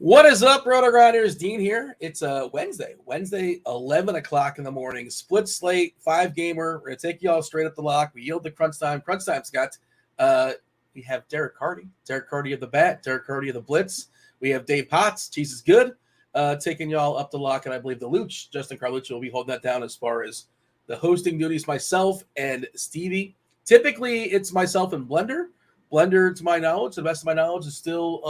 What is up, RotoGrinders? Dean here. It's Wednesday, 11 o'clock in the morning. Split slate, 5-gamer. We're going to take you all straight up the lock. We yield to crunch time. Crunch time's got, we have Derek Carty of the bat, Derek Carty of the blitz. We have Dave Potts, Cheeseisgood, taking y'all up the lock. And I believe the Luch, Justin Carlucci, will be holding that down as far as the hosting duties, myself and Stevie. Typically, it's myself and Blender. Blender, to my knowledge, the best of my knowledge, is still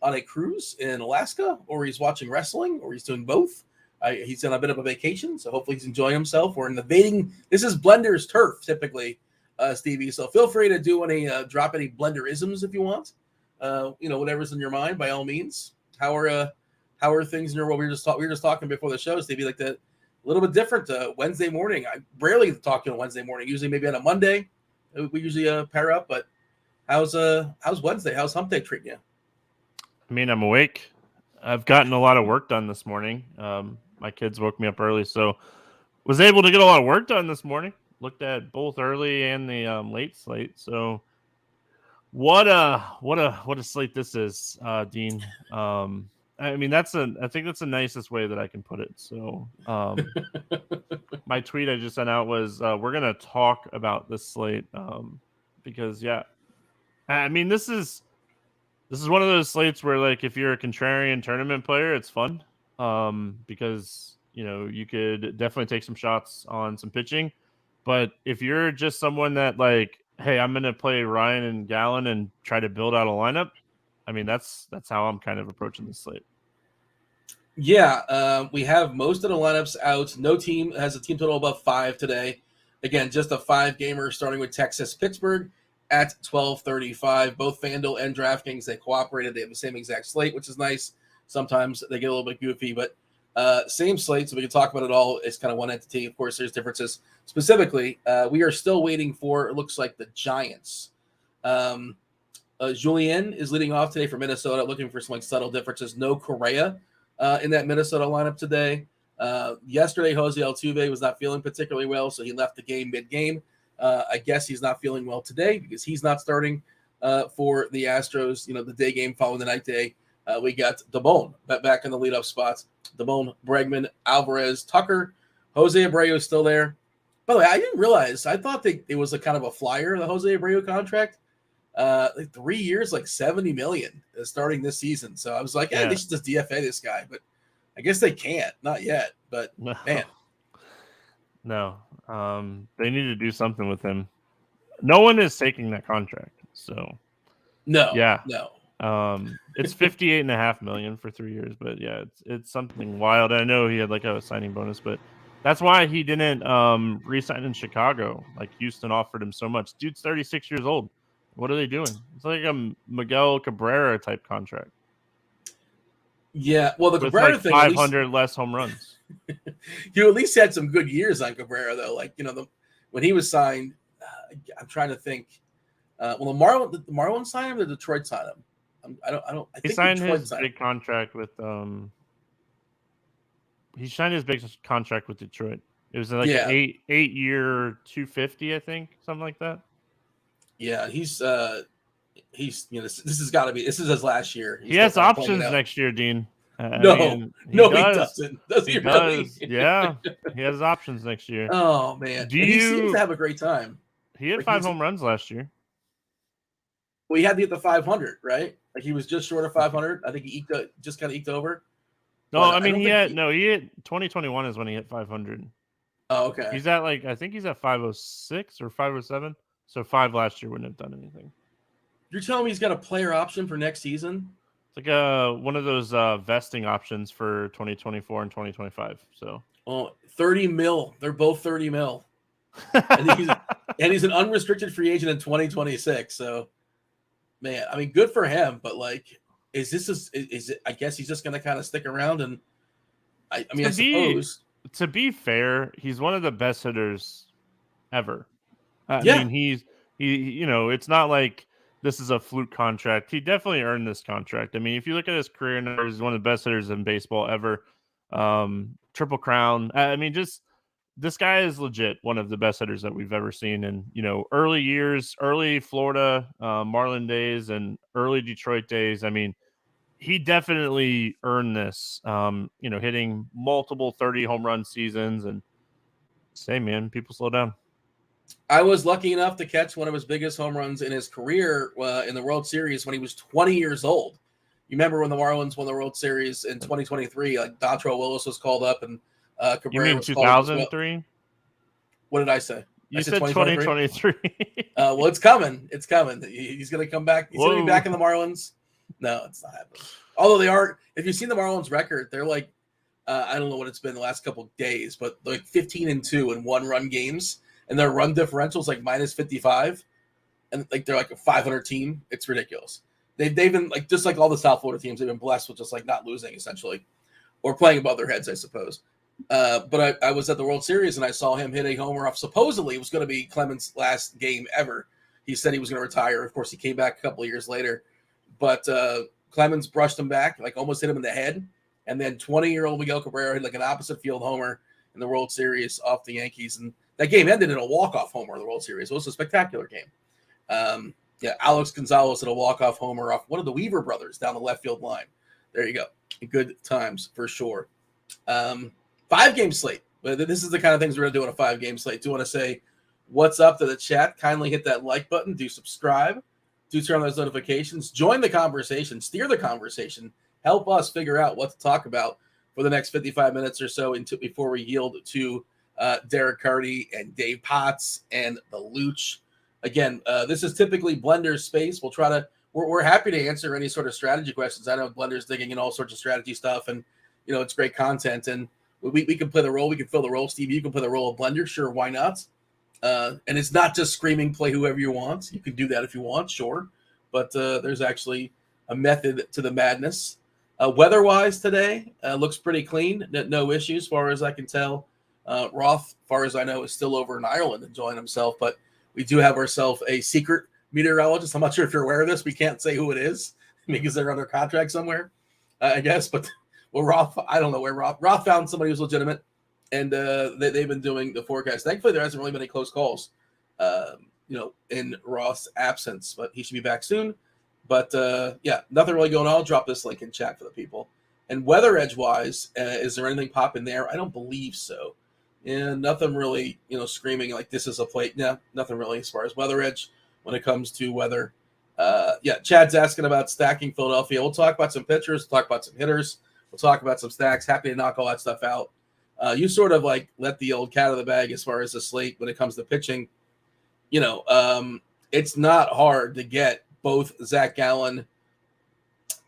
on a cruise in Alaska, or he's watching wrestling, or he's doing both. He's on a bit of a vacation, so hopefully he's enjoying himself. We're invading. This is Blender's turf, typically, Stevie. So feel free to do any drop any Blender-isms if you want. Whatever's in your mind, by all means. How are things in your world? We were just talking before the show, Stevie, like that. A little bit different Wednesday morning. I rarely talk on a Wednesday morning. Usually maybe on a Monday. We usually pair up. But how's Wednesday? How's Hump Day treating you? I mean, I'm awake. I've gotten a lot of work done this morning. My kids woke me up early, so was able to get a lot of work done this morning. Looked at both early and the late slate. So what a slate this is, Dean. I mean, I think that's the nicest way that I can put it. So my tweet I just sent out was we're gonna talk about this slate because I mean this is one of those slates where, like, if you're a contrarian tournament player, it's fun because you could definitely take some shots on some pitching. But if you're just someone that, like, hey, I'm gonna play Ryan and Gallen and try to build out a lineup, I mean, that's how I'm kind of approaching this slate. Yeah, we have most of the lineups out. No team has a team total above 5 today. Again, just a 5-gamer starting with Texas Pittsburgh at 12:35. Both FanDuel and DraftKings, they cooperated. They have the same exact slate, which is nice. Sometimes they get a little bit goofy, but same slate, so we can talk about it all. It's kind of one entity. Of course, there's differences. Specifically, we are still waiting for, it looks like, the Giants. Julien is leading off today for Minnesota, looking for some subtle differences. No Correa in that Minnesota lineup today. Yesterday, Jose Altuve was not feeling particularly well, so he left the game mid-game. I guess he's not feeling well today because he's not starting for the Astros. The day game following the night day. We got DeBone back in the leadoff spots. DeBone, Bregman, Alvarez, Tucker, Jose Abreu is still there. By the way, I didn't realize. I thought it was a kind of a flyer, the Jose Abreu contract. 3 years, like $70 million starting this season. So I was like, they should just DFA this guy. But I guess they can't. Not yet. But, man. No. They need to do something with him. No one is taking that contract. So no. It's $58.5 million for 3 years, but it's something wild. I know he had like a signing bonus, but that's why he didn't re-sign in Chicago. Like, Houston offered him so much. Dude's 36 years old. What are they doing? It's like a Miguel Cabrera type contract. Yeah, well, the Cabrera like thing, 500 less home runs. You at least had some good years on Cabrera, though. Like, when he was signed, I'm trying to think. The Marlins signed him, or Detroit signed him. I think he signed Detroit his big contract with He signed his big contract with Detroit. It was like an 8-year, $250, I think, something like that. Yeah, he's this has got to be. This is his last year. He has options next year, Dean. He doesn't. Does he really? Yeah, he has options next year. Oh man, he seems to have a great time. He had 5 home runs last year. Well, he had to get the 500, right? Like, he was just short of 500. I think he just kind of eked over. No, I mean, he hit 2021 is when he hit 500. Oh, okay. He's at I think he's at 506 or 507. So 5 last year wouldn't have done anything. You're telling me he's got a player option for next season? It's like one of those vesting options for 2024 and 2025. So 30 mil. They're both 30 mil. and he's an unrestricted free agent in 2026. So, man, I mean, good for him. But, like, is it? I guess he's just going to kind of stick around. And I suppose, to be fair, he's one of the best hitters ever. I mean, he it's not like this is a fluke contract. He definitely earned this contract. I mean, if you look at his career numbers, he's one of the best hitters in baseball ever. Triple Crown. I mean, just this guy is legit one of the best hitters that we've ever seen. And, early years, early Florida Marlin days and early Detroit days. I mean, he definitely earned this. Hitting multiple 30 home run seasons, and say, man, people slow down. I was lucky enough to catch one of his biggest home runs in his career in the World Series when he was 20 years old. You remember when the Marlins won the World Series in 2023? Like Dontrelle Willis was called up and Cabrera you mean was called up as well. 2003? What did I say? You said 2023. Well, it's coming. It's coming. He's going to come back. He's going to be back in the Marlins. No, it's not happening. Although they are, if you've seen the Marlins record, they're like, I don't know what it's been the last couple of days, but like 15-2 in one-run games, and their run differential is like minus 55, and like they're like a 500 team. It's ridiculous. They've been like, just like all the South Florida teams, they've been blessed with just like not losing essentially, or playing above their heads, I suppose. But I was at the World Series and I saw him hit a homer off. Supposedly it was going to be Clemens' last game ever. He said he was going to retire. Of course, he came back a couple of years later, but Clemens brushed him back, like almost hit him in the head. And then 20-year-old Miguel Cabrera hit like an opposite field homer in the World Series off the Yankees. And that game ended in a walk-off homer in the World Series. It was a spectacular game. Alex Gonzalez hit a walk-off homer off one of the Weaver brothers down the left field line. There you go. Good times for sure. 5-game slate. This is the kind of things we're going to do on a 5-game slate. Do want to say what's up to the chat? Kindly hit that like button. Do subscribe. Do turn on those notifications. Join the conversation. Steer the conversation. Help us figure out what to talk about for the next 55 minutes or so before we yield to Derek Carty and Dave Potts and the Luch. Again, this is typically Blender's space. We're happy to answer any sort of strategy questions. I know Blender's digging in all sorts of strategy stuff, and it's great content. And we can play the role. We can fill the role. Steve, you can play the role of Blender. Sure, why not? And it's not just screaming, play whoever you want. You can do that if you want, sure. But there's actually a method to the madness. Weather-wise today, looks pretty clean. No issues as far as I can tell. Roth, as far as I know, is still over in Ireland enjoying himself. But we do have ourselves a secret meteorologist. I'm not sure if you're aware of this. We can't say who it is because they're under contract somewhere, I guess. But Roth, I don't know where Roth found somebody who's legitimate, and they've been doing the forecast. Thankfully, there hasn't really been any close calls, in Roth's absence. But he should be back soon. But, nothing really going on. I'll drop this link in chat for the people. And weather edge-wise, is there anything popping there? I don't believe so. And nothing really, screaming like this is a plate. No, nothing really as far as weather edge when it comes to weather. Chad's asking about stacking Philadelphia. We'll talk about some pitchers. We'll talk about some hitters. We'll talk about some stacks. Happy to knock all that stuff out. You sort of like let the old cat out of the bag as far as the slate when it comes to pitching. It's not hard to get both Zach Gallen.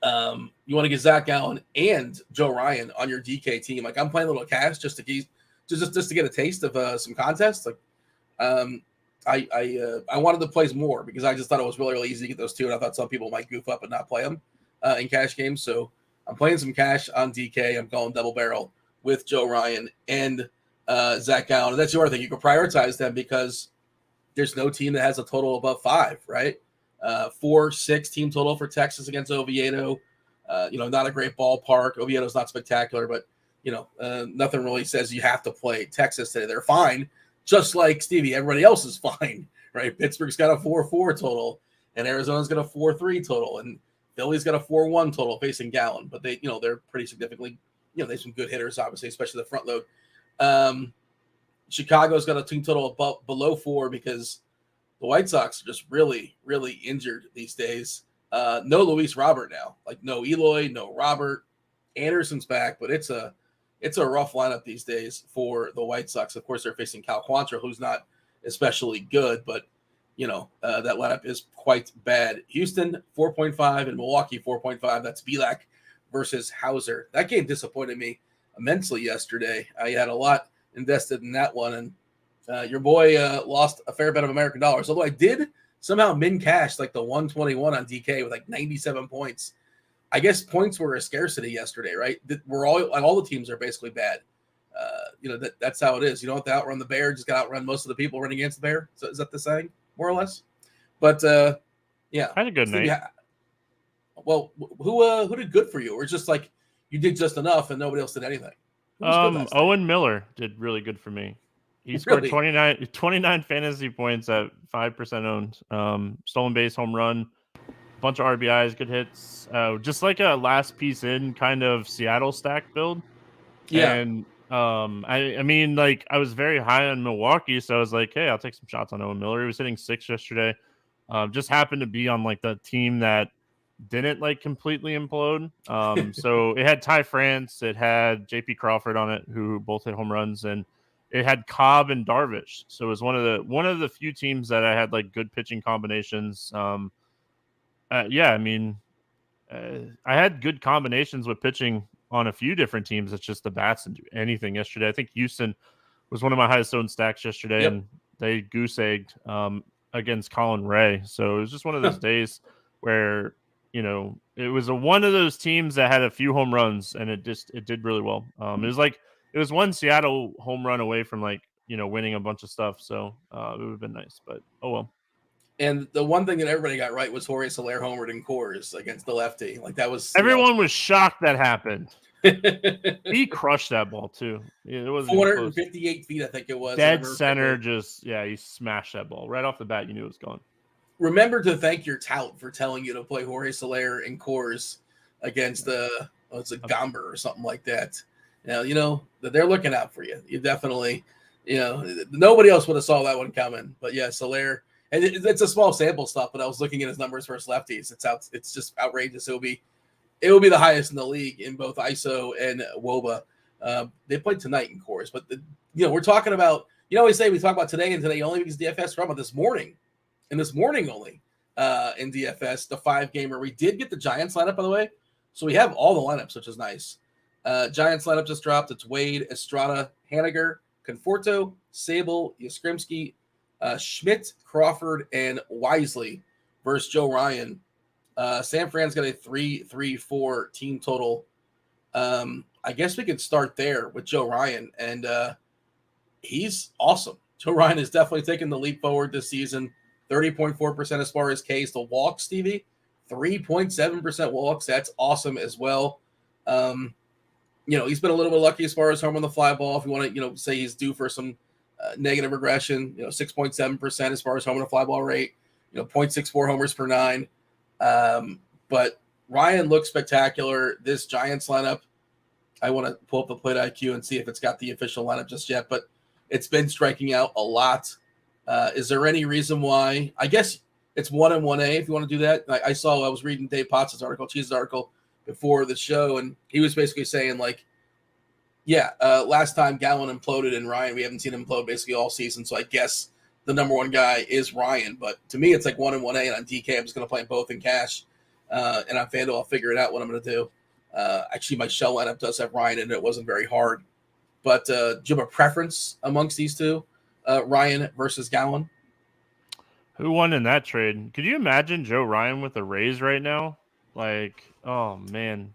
You want to get Zach Gallen and Joe Ryan on your DK team. Like I'm playing a little cash just to get a taste of some contests. Like I wanted to play more because I just thought it was really, really easy to get those two, and I thought some people might goof up and not play them in cash games. So I'm playing some cash on DK. I'm going double barrel with Joe Ryan and Zach Gallen. And that's the other thing. You can prioritize them because there's no team that has a total above 5, right? 4-6 team total for Texas against Oviedo. Not a great ballpark. Oviedo's not spectacular, but nothing really says you have to play Texas today. They're fine, just like Stevie. Everybody else is fine, right? Pittsburgh's got a 4-4 total, and Arizona's got a 4-3 total, and Philly's got a 4-1 total facing Gallen. But they're pretty significantly, they have some good hitters, obviously, especially the front load. Chicago's got a team total below 4 because the White Sox are just really, really injured these days. No Luis Robert now. Like no Eloy, no Robert. Anderson's back, but it's a rough lineup these days for the White Sox. Of course, they're facing Cal Quantrill, who's not especially good, but that lineup is quite bad. Houston 4.5 and Milwaukee 4.5. That's Belak versus Hauser. That game disappointed me immensely yesterday. I had a lot invested in that one, and your boy lost a fair bit of American dollars. Although I did somehow min cash like the 121 on DK with like 97 points. I guess points were a scarcity yesterday, right? We're all the teams are basically bad. That's how it is. You don't have to outrun the bear; just got to outrun most of the people running against the bear. So is that the saying, more or less? But yeah, had a good night. Yeah. Well, who did good for you? Or just like you did just enough and nobody else did anything? Owen Miller did really good for me. He scored 29 fantasy points at 5% owned. Stolen base, home run. bunch of RBIs, good hits. Just like a last piece in kind of Seattle stack build. Yeah. And I mean, like I was very high on Milwaukee, so I was like, hey, I'll take some shots on Owen Miller. He was hitting 6 yesterday. Just happened to be on like the team that didn't like completely implode. So it had Ty France, it had JP Crawford on it, who both hit home runs, and it had Cobb and Darvish. So it was one of the few teams that I had like good pitching combinations. Yeah, I mean, I had good combinations with pitching on a few different teams. It's just the bats didn't do anything yesterday. I think Houston was one of my highest owned stacks yesterday, Yep. and they goose egged against Colin Ray. So it was just one of those days where it was one of those teams that had a few home runs, and it did really well. It was one Seattle home run away from winning a bunch of stuff. So it would have been nice, but oh well. And the one thing that everybody got right was Jorge Soler homered in Coors against the lefty. Like that was everyone was shocked that happened. He crushed that ball too. It wasn't 458 feet, I think it was. Dead center, he smashed that ball right off the bat. You knew it was gone. Remember to thank your tout for telling you to play Jorge Soler in Coors against it's a Gomber or something like that. Now that they're looking out for you. You definitely, nobody else would have saw that one coming. But yeah, Soler. And it's a small sample stuff, but I was looking at his numbers versus lefties. It's just outrageous. It will be the highest in the league in both ISO and WOBA. They played tonight in Coors, but we're talking about. We say we talk about today and today only because DFS from this morning, and this morning only in DFS the 5-gamer. We did get the Giants lineup, by the way, so we have all the lineups, which is nice. Giants lineup just dropped. It's Wade, Estrada, Haniger, Conforto, Sable, Yastrzemski, Schmidt, Crawford, and Wisely versus Joe Ryan. San Fran's got a 3-3-4 team total. I guess we could start there with Joe Ryan, and he's awesome. Joe Ryan is definitely taking the leap forward this season. 30.4% as far as Ks. The walks, Stevie, 3.7% walks. That's awesome as well. He's been a little bit lucky as far as home on the fly ball. If you want to, say he's due for some negative regression, 6.7% as far as home on a fly ball rate, 0.64 homers per 9. But Ryan looks spectacular. This Giants lineup, I want to pull up the plate IQ and see if it's got the official lineup just yet, but it's been striking out a lot. Is there any reason why? I guess it's 1 and 1A if you want to do that. I was reading Dave Potts' article, Cheese's article before the show, and he was basically saying last time Gallen imploded and Ryan, we haven't seen him implode basically all season. So I guess the number one guy is Ryan. But to me, it's like 1 and 1A, and on DK, I'm just going to play them both in cash. And on FanDuel, I'll figure it out what I'm going to do. Actually, my shell lineup does have Ryan in it. It wasn't very hard. But do you have a preference amongst these two, Ryan versus Gallen? Who won in that trade? Could you imagine Joe Ryan with the Rays right now? Like, oh, man.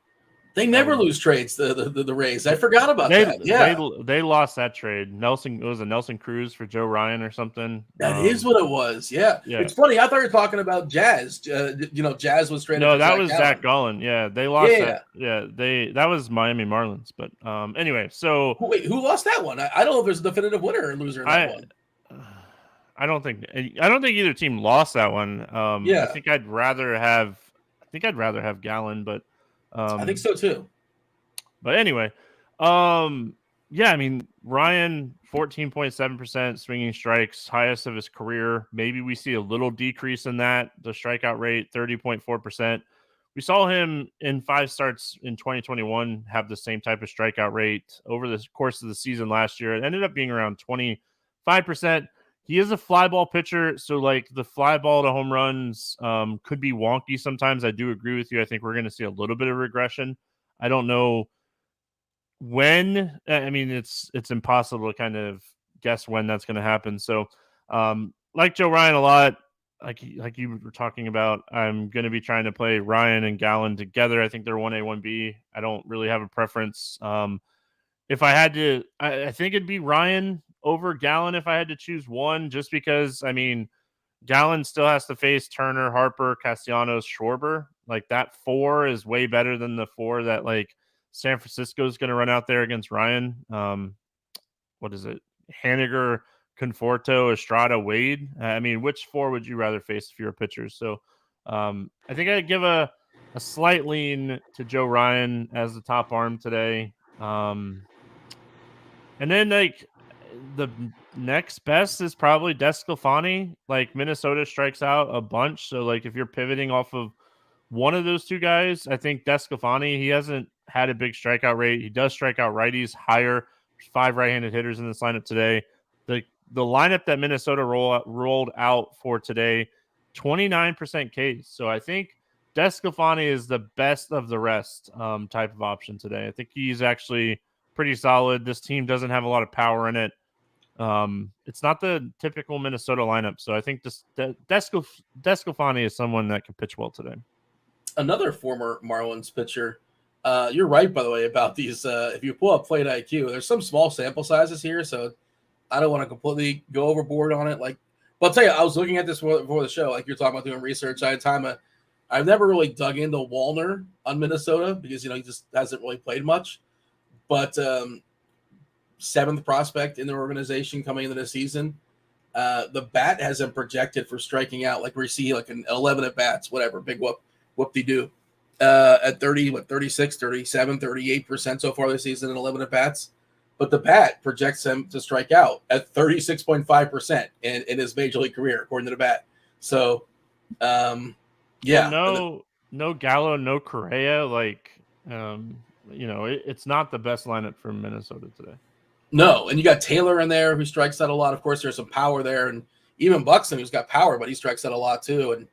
They never lose trades, the Rays. I forgot about that. Yeah. They lost that trade. It was a Nelson Cruz for Joe Ryan or something. That is what it was. Yeah. It's funny. I thought you were talking about Jazz. Jazz was traded. No, that was Zach Gallen. Yeah, they lost that. Yeah, that was Miami Marlins. But anyway, so wait, who lost that one? I don't know if there's a definitive winner or loser in that one. I don't think either team lost that one. I think I'd rather have Gallen, but I think so too. But anyway, I mean, Ryan, 14.7% swinging strikes, highest of his career. Maybe we see a little decrease in that. The strikeout rate, 30.4%. We saw him in 5 starts in 2021 have the same type of strikeout rate over the course of the season last year. It ended up being around 25%. He is a fly ball pitcher, so like the fly ball to home runs could be wonky sometimes. I do agree with you. I think we're going to see a little bit of regression. I don't know when. I mean, it's impossible to kind of guess when that's going to happen. So, like Joe Ryan a lot, like you were talking about, I'm going to be trying to play Ryan and Gallen together. I think they're 1A, 1B. I don't really have a preference. If I had to, I think it'd be Ryan over Gallen if I had to choose one, just because, I mean, Gallen still has to face Turner, Harper, Castellanos, Schwarber. Like that 4 is way better than the 4 that like San Francisco is going to run out there against Ryan. What is it? Haniger, Conforto, Estrada, Wade. I mean, which 4 would you rather face if you're a pitcher? So I think I'd give a slight lean to Joe Ryan as the top arm today. And then like the next best is probably Desclafani. Like Minnesota strikes out a bunch. So like if you're pivoting off of one of those two guys, I think Desclafani, he hasn't had a big strikeout rate. He does strike out righties higher. 5 right-handed hitters in this lineup today. The lineup that Minnesota rolled out for today, 29% Ks. So I think Desclafani is the best of the rest type of option today. I think he's actually pretty solid. This team doesn't have a lot of power in it. It's not the typical Minnesota lineup. So I think Desclafani is someone that can pitch well today. Another former Marlins pitcher. You're right, by the way, about these. If you pull up Plate IQ, there's some small sample sizes here, so I don't want to completely go overboard on it. Like, but I'll tell you, I was looking at this before the show. Like you're talking about doing research. I had time. I've never really dug into Wallner on Minnesota because he just hasn't really played much. But 7th prospect in the organization coming into the season. The bat has him projected for striking out, like we see like an 11 at bats, whatever, big whoop-de-doo. At 36, 37, 38% so far this season in 11 at bats. But the bat projects him to strike out at 36.5% in his major league career, according to the bat. So, yeah. Well, no Gallo, no Correa. Like, it's not the best lineup for Minnesota today. No, and you got Taylor in there who strikes out a lot. Of course, there's some power there. And even Buxton, who's got power, but he strikes out a lot too. And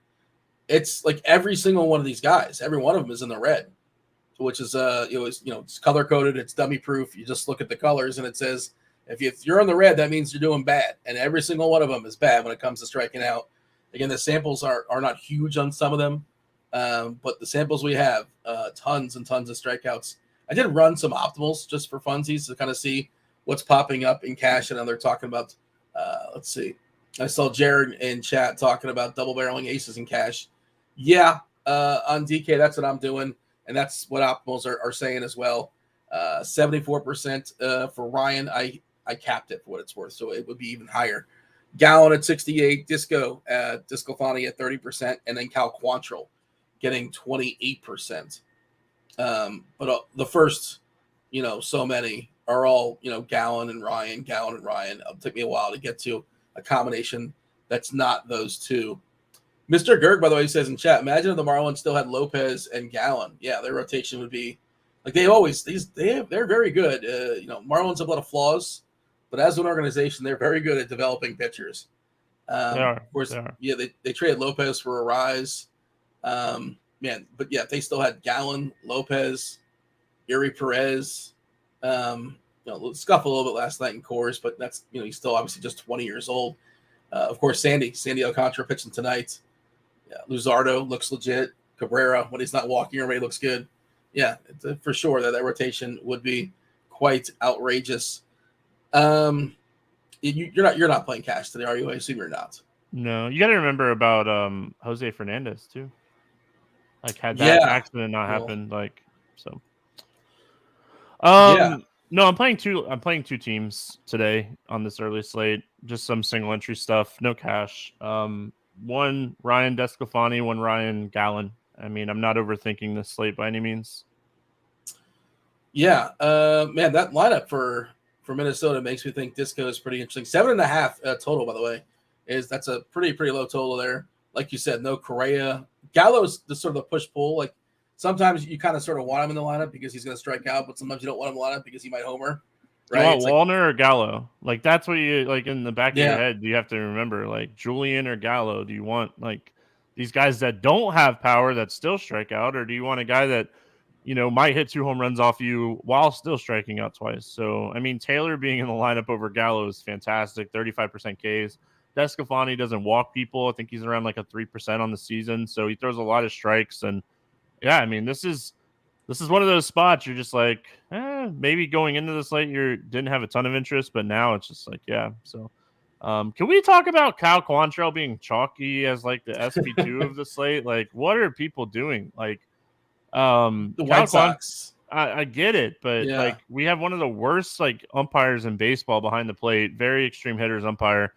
it's like every single one of these guys, every one of them is in the red, which is it's color coded, it's dummy proof. You just look at the colors and it says if you're in the red, that means you're doing bad, and every single one of them is bad when it comes to striking out. Again, the samples are not huge on some of them, but the samples we have, tons and tons of strikeouts. I did run some optimals just for funsies to kind of see what's popping up in cash, and now they're talking about. Let's see, I saw Jared in chat talking about double barreling aces in cash. Yeah, on DK, that's what I'm doing, and that's what optimals are saying as well. 74% for Ryan. I capped it for what it's worth, so it would be even higher. Gallon at 68, Desclafani at 30%, and then Cal Quantrill getting 28%. But the first, so many are all, Gallon and Ryan. It'll take me a while to get to a combination that's not those two. Mr. Gerg, by the way, says in chat, imagine if the Marlins still had Lopez and Gallon. Yeah, their rotation would be like they're very good. Marlins have a lot of flaws, but as an organization, they're very good at developing pitchers. Of course, yeah, they traded Lopez for a rise. But yeah, they still had Gallon, Lopez, Yuri Perez. Scuffle a little bit last night in Coors, but that's he's still obviously just 20 years old. Of course, Sandy Alcantara pitching tonight. Yeah, Luzardo looks legit. Cabrera, when he's not walking away, looks good. Yeah, for sure that rotation would be quite outrageous. You're not playing cash today, are you? I assume you're not. No, you got to remember about Jose Fernandez too. Like had that accident not happened, like so. No, I'm playing two teams today on this early slate. Just some single entry stuff, no cash. One Ryan Desclafani, one Ryan Gallon. I mean, I'm not overthinking this slate by any means. Yeah, man, that lineup for Minnesota makes me think Disco is pretty interesting. 7.5 total, by the way, that's a pretty low total there. Like you said, no Correa. Gallo's the sort of the push pull. Like sometimes you kind of sort of want him in the lineup because he's going to strike out, but sometimes you don't want him in the lineup because he might homer. Right? You want Wallner or Gallo? Like that's what you like in the back of your head. You have to remember, like Julian or Gallo. Do you want like these guys that don't have power that still strike out, or do you want a guy that might hit 2 home runs off you while still striking out twice? So I mean, Taylor being in the lineup over Gallo is fantastic. 35% Ks. Desclafani doesn't walk people. I think he's around like a 3% on the season, so he throws a lot of strikes. And yeah, I mean, this is one of those spots you're just like, maybe going into the slate you didn't have a ton of interest, but now it's just like, yeah. So can we talk about Cal Quantrill being chalky as like the SP2 of the slate? Like, what are people doing? Like, the White Sox. I get it, but like we have one of the worst like umpires in baseball behind the plate, very extreme hitters umpire.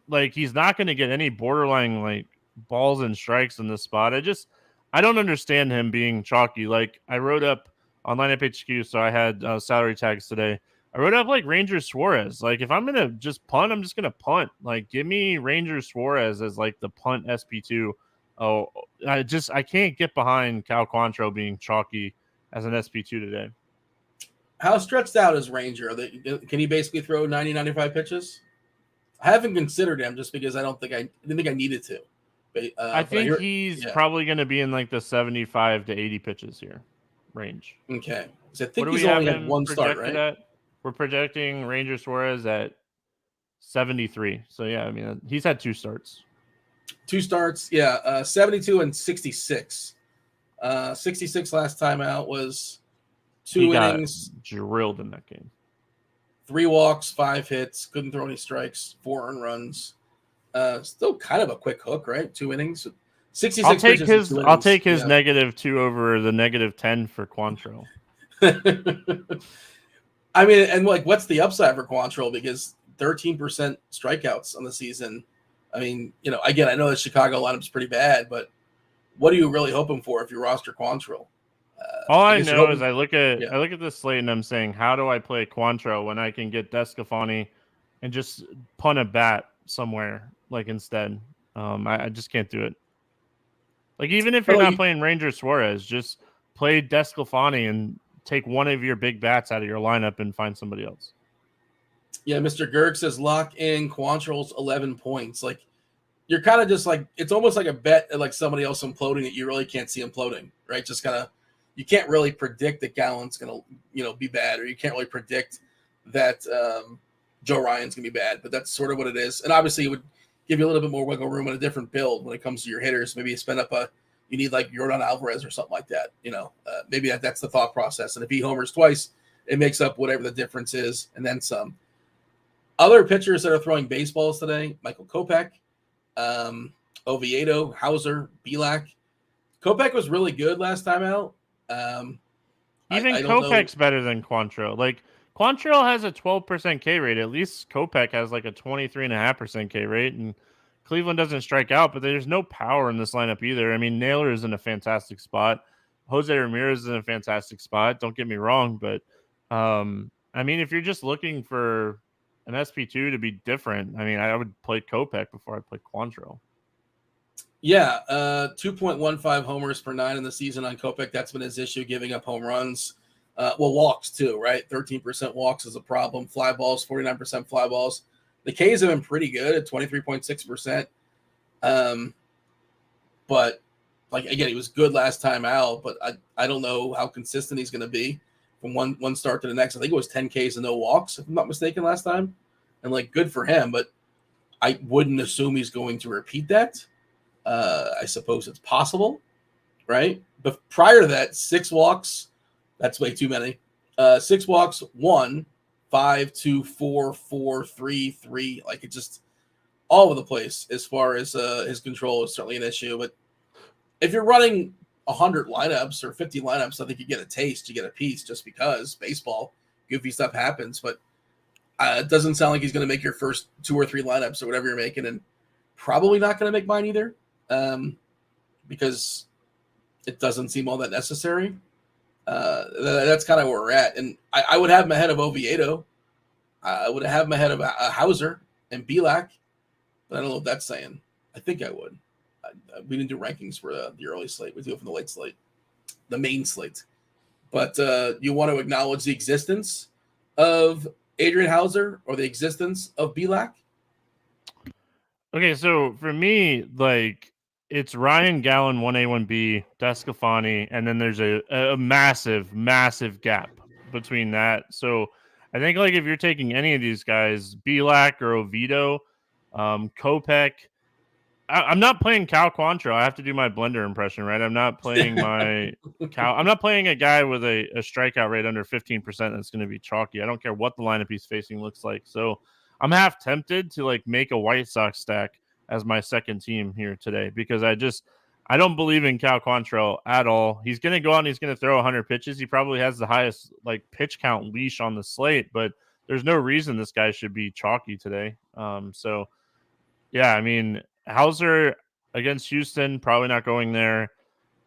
Like he's not going to get any borderline like balls and strikes in this spot. I don't understand him being chalky. Like I wrote up on lineup HQ, so I had salary tags today. I wrote up like Ranger Suarez. Like if I'm gonna just punt, I'm just gonna punt. Like give me Ranger Suarez as like the punt SP2. Oh, I can't get behind Cal Quantrill being chalky as an SP2 today. How stretched out is Ranger? Can he basically throw 90, 95 pitches? I haven't considered him just because I didn't think I needed to. But, I think he's probably going to be in like the 75 to 80 pitches here range. Okay. So I think he's only had one start, right? At? We're projecting Ranger Suarez at 73. So, yeah, I mean, he's had 2 starts. 2 starts, yeah. 72 and 66. 66 last time out was 2 innings. Drilled in that game. 3 walks, 5 hits, couldn't throw any strikes, 4 earned runs. Still kind of a quick hook, right? 2 innings. 66 I'll take his -2 over the -10 for Quantrill. I mean, and like, what's the upside for Quantrill? Because 13% strikeouts on the season. I mean, again, I know the Chicago lineup's pretty bad, but what are you really hoping for if you roster Quantrill? All I know is I look at this slate and I'm saying, how do I play Quantrill when I can get Descafani and just punt a bat somewhere like instead? I just can't do it. Like even if you're not playing Ranger Suarez, just play Descafani and take one of your big bats out of your lineup and find somebody else. Yeah, Mr. Gerg says lock in Quantrill's 11 points. Like you're kind of just like it's almost like a bet at like somebody else imploding that you really can't see imploding, right? Just kind of. You can't really predict that Gallen's going to, be bad, or you can't really predict that Joe Ryan's going to be bad, but that's sort of what it is. And obviously it would give you a little bit more wiggle room and a different build when it comes to your hitters. Maybe you spend up you need like Yordan Alvarez or something like that. Maybe that's the thought process. And if he homers twice, it makes up whatever the difference is and then some. Other pitchers that are throwing baseballs today, Michael Kopech, Oviedo, Hauser, Bielak. Kopech was really good last time out. Even Kopech's better than Quantrill. Like Quantrill has a 12% K rate. At least Kopech has like a 23.5% K rate, and Cleveland doesn't strike out, but there's no power in this lineup either. I mean, Naylor is in a fantastic spot. Jose Ramirez is in a fantastic spot. Don't get me wrong, but I mean, if you're just looking for an SP2 to be different, I mean, I would play Kopech before I play Quantrill. Yeah, 2.15 homers per 9 in the season on Kopech. That's been his issue, giving up home runs. Walks too, right? 13% walks is a problem. Fly balls, 49% fly balls. The Ks have been pretty good at 23.6%. But like again, he was good last time out, but I don't know how consistent he's going to be from one start to the next. I think it was 10 Ks and no walks, if I'm not mistaken, last time. And like good for him, but I wouldn't assume he's going to repeat that. I suppose it's possible, right? But prior to that, 6 walks, that's way too many. 6 walks, 1, 5, 2, 4, 4, 3, 3. Like it just all over the place as far as his control is certainly an issue. But if you're running 100 lineups or 50 lineups, I think you get a taste, you get a piece just because baseball, goofy stuff happens. But it doesn't sound like he's going to make your first 2 or 3 lineups or whatever you're making, and probably not going to make mine either. Because it doesn't seem all that necessary. That's kind of where we're at. And I would have him ahead of Oviedo. I would have him ahead of Hauser and Bielak. But I don't know what that's saying. I think I would. We didn't do rankings for the early slate. We do it for the late slate, the main slate. But you want to acknowledge the existence of Adrian Hauser or the existence of Bielak? Okay, so for me, like, it's Ryan Gallen, 1A, 1B, Descafani, and then there's a massive, massive gap between that. So I think, like, if you're taking any of these guys, Bielak or Oviedo, Kopech, I'm not playing Cal Quantrill. I have to do my blender impression, right? I'm not playing I'm not playing a guy with a strikeout rate under 15% that's going to be chalky. I don't care what the lineup he's facing looks like. So I'm half tempted to, like, make a White Sox stack as my second team here today because I don't believe in Cal Quantrill at all. He's going to go out and he's going to throw 100 pitches. He probably has the highest, like, pitch count leash on the slate, but there's no reason this guy should be chalky today. So yeah, I mean, Hauser, against Houston, probably not going there.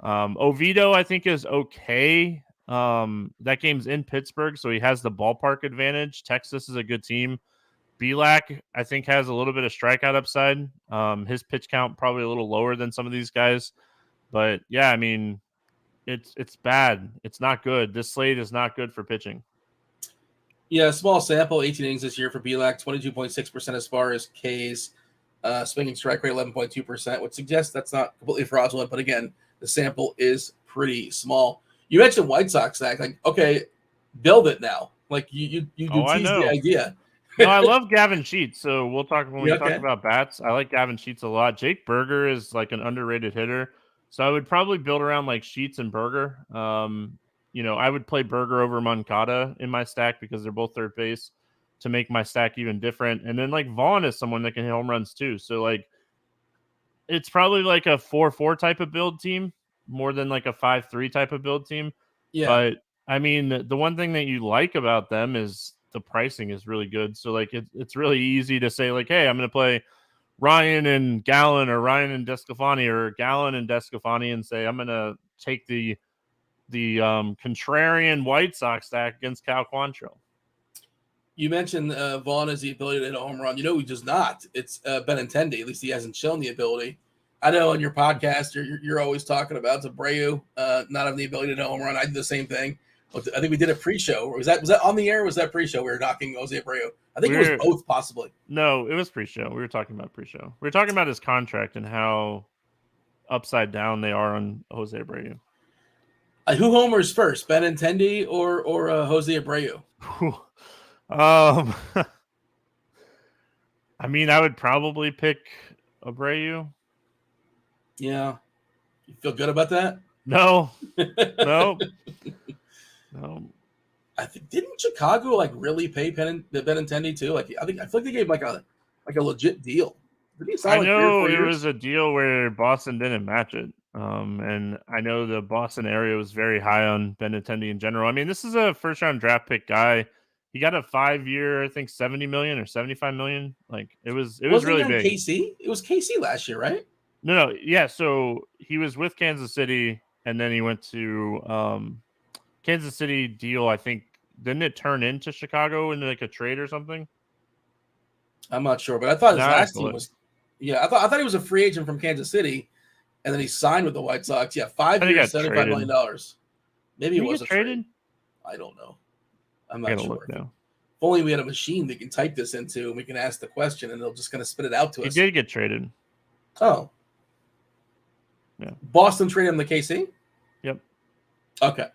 Oviedo, I think, is okay. That game's in Pittsburgh, so he has the ballpark advantage. Texas is a good team. Belak, I think, has a little bit of strikeout upside. His pitch count probably a little lower than some of these guys. But, yeah, I mean, it's bad. It's not good. This slate is not good for pitching. Yeah, small sample, 18 innings this year for Belak, 22.6% as far as Ks. Swinging strike rate 11.2%, which suggests that's not completely fraudulent. But again, the sample is pretty small. You mentioned White Sox, Zach. Like, okay, build it now. Like you tease the idea. No, I love Gavin Sheets. So we'll talk when we okay. talk about bats. I like Gavin Sheets a lot. Jake Berger is like an underrated hitter. So I would probably build around like Sheets and Berger. I would play Berger over Moncada in my stack because they're both third base to make my stack even different. And then like Vaughn is someone that can hit home runs too. So like it's probably like a 4-4 type of build team more than like a 5-3 type of build team. Yeah. But I mean, the one thing that you like about them is the pricing is really good. So like it's really easy to say like, hey, I'm going to play Ryan and Gallen or Ryan and DeSclafani or Gallen and DeSclafani and say I'm going to take the contrarian White Sox stack against Cal Quantrill. You mentioned Vaughn has the ability to hit a home run. You know, he does not. It's Benintendi. At least he hasn't shown the ability. I know on your podcast, you're always talking about Abreu not having the ability to hit a home run. I did the same thing. I think we did a pre-show. Was that on the air? Or was that pre-show? We were knocking Jose Abreu. I think it was both, possibly. No, it was pre-show. We were talking about pre-show. We were talking about his contract and how upside down they are on Jose Abreu. Who homers first, Benintendi or Jose Abreu? I mean, I would probably pick Abreu. Yeah. You feel good about that? No. I think didn't Chicago like really pay Benintendi too? Like I feel like they gave like a legit deal. I know it was a deal where Boston didn't match it. And I know the Boston area was very high on Benintendi in general. I mean, this is a first round draft pick guy. He got a 5-year, I think 70 million or 75 million. Like it was really big. KC? It was KC last year, right? No. Yeah. So he was with Kansas City and then he went to Kansas City deal. I think didn't it turn into Chicago in like a trade or something? I'm not sure, but I thought his last team was. Yeah, I thought he was a free agent from Kansas City, and then he signed with the White Sox. Yeah, 5 years, $75 million. Maybe it was traded. I don't know. I'm not sure. If only we had a machine that can type this into, and we can ask the question, and they'll just kind of spit it out to us. He did get traded. Oh. Yeah. Boston traded him to KC? Yep. Okay.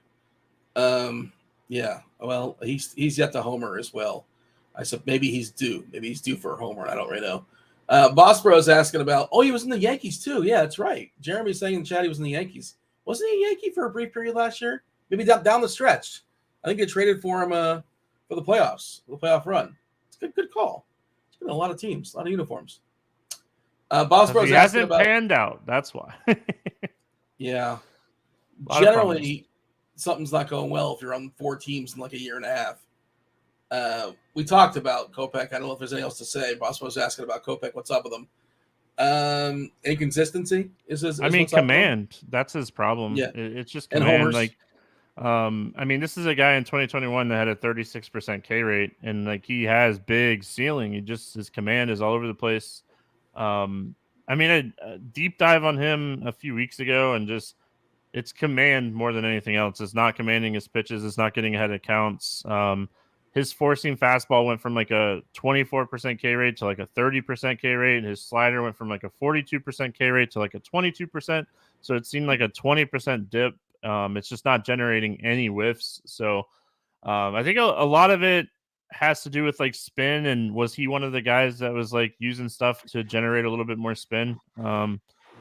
Yeah. Well, he's yet to homer as well. I said maybe he's due. Maybe he's due for a homer. I don't really know. Bossbro is asking about, he was in the Yankees too. Yeah, that's right. Jeremy's saying in the chat he was in the Yankees. Wasn't he a Yankee for a brief period last year? Maybe down the stretch. I think they traded for him for the playoffs, the playoff run. It's a good call. It's been a lot of teams, a lot of uniforms. Bossbro is asking about. He hasn't panned out. That's why. Yeah. Generally, something's not going well if you're on 4 teams in like a year and a half. We talked about Kopech. I don't know if there's anything else to say. Boss was asking about Kopech. What's up with him? Inconsistency is command. That's his problem. Yeah, it's just command. Like, I mean, this is a guy in 2021 that had a 36% K rate, and like he has big ceiling. His command is all over the place. I mean, a deep dive on him a few weeks ago, and just it's command more than anything else. It's not commanding his pitches. It's not getting ahead of counts. His four-seam fastball went from like a 24% K rate to like a 30% K rate. His slider went from like a 42% K rate to like a 22%. So it seemed like a 20% dip. It's just not generating any whiffs. So I think a lot of it has to do with like spin. And was he one of the guys that was like using stuff to generate a little bit more spin?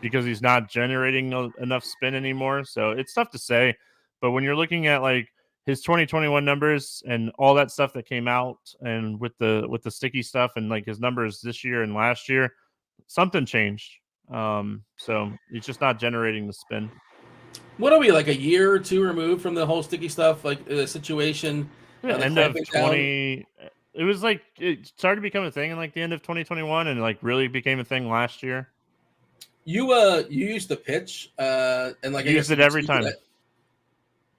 Because he's not generating enough spin anymore. So it's tough to say. But when you're looking at like his 2021 numbers and all that stuff that came out, and with the sticky stuff and like his numbers this year and last year, something changed. So he's just not generating the spin. What are we, like a year or two removed from the whole sticky stuff, like the situation? End of 20. It was like it started to become a thing in like the end of 2021, and like really became a thing last year. You used to pitch, and like I Use guess it every time.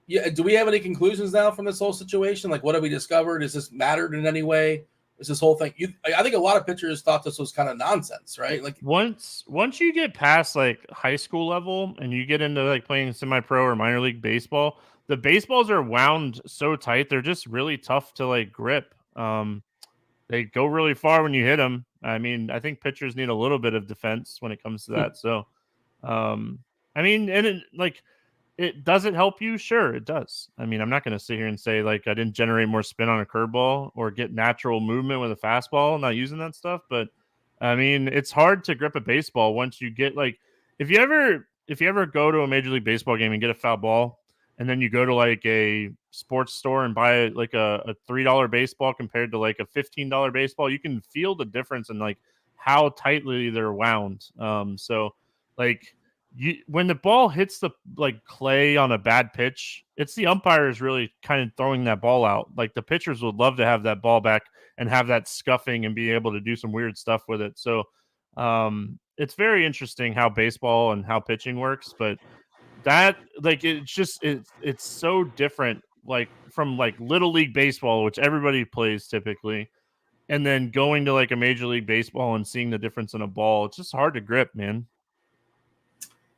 Yeah. Do we have any conclusions now from this whole situation? Like, what have we discovered? Does this mattered in any way? Is this whole thing? I think a lot of pitchers thought this was kind of nonsense, right? Like, Once you get past like high school level and you get into like playing semi-pro or minor league baseball, the baseballs are wound so tight they're just really tough to like grip. They go really far when you hit them. I mean, I think pitchers need a little bit of defense when it comes to that. So, I mean, and does it help you? Sure, it does. I mean, I'm not going to sit here and say like I didn't generate more spin on a curveball or get natural movement with a fastball, not using that stuff. But I mean, it's hard to grip a baseball once you get like if you ever go to a Major League Baseball game and get a foul ball, and then you go to like a sports store and buy like a $3 baseball compared to like a $15 baseball, you can feel the difference in like how tightly they're wound. So like when the ball hits the like clay on a bad pitch, it's the umpires really kind of throwing that ball out. Like the pitchers would love to have that ball back and have that scuffing and be able to do some weird stuff with it. So it's very interesting how baseball and how pitching works, but that like it's so different like from like little league baseball, which everybody plays typically, and then going to like a Major League Baseball and seeing the difference in a ball. It's just hard to grip, man.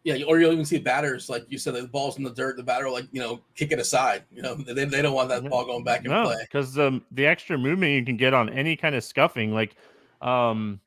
Yeah, or you'll even see batters, like you said, the ball's in the dirt, the batter like, kick it aside. They don't want that ball going back in play. Because the extra movement you can get on any kind of scuffing, like Nolan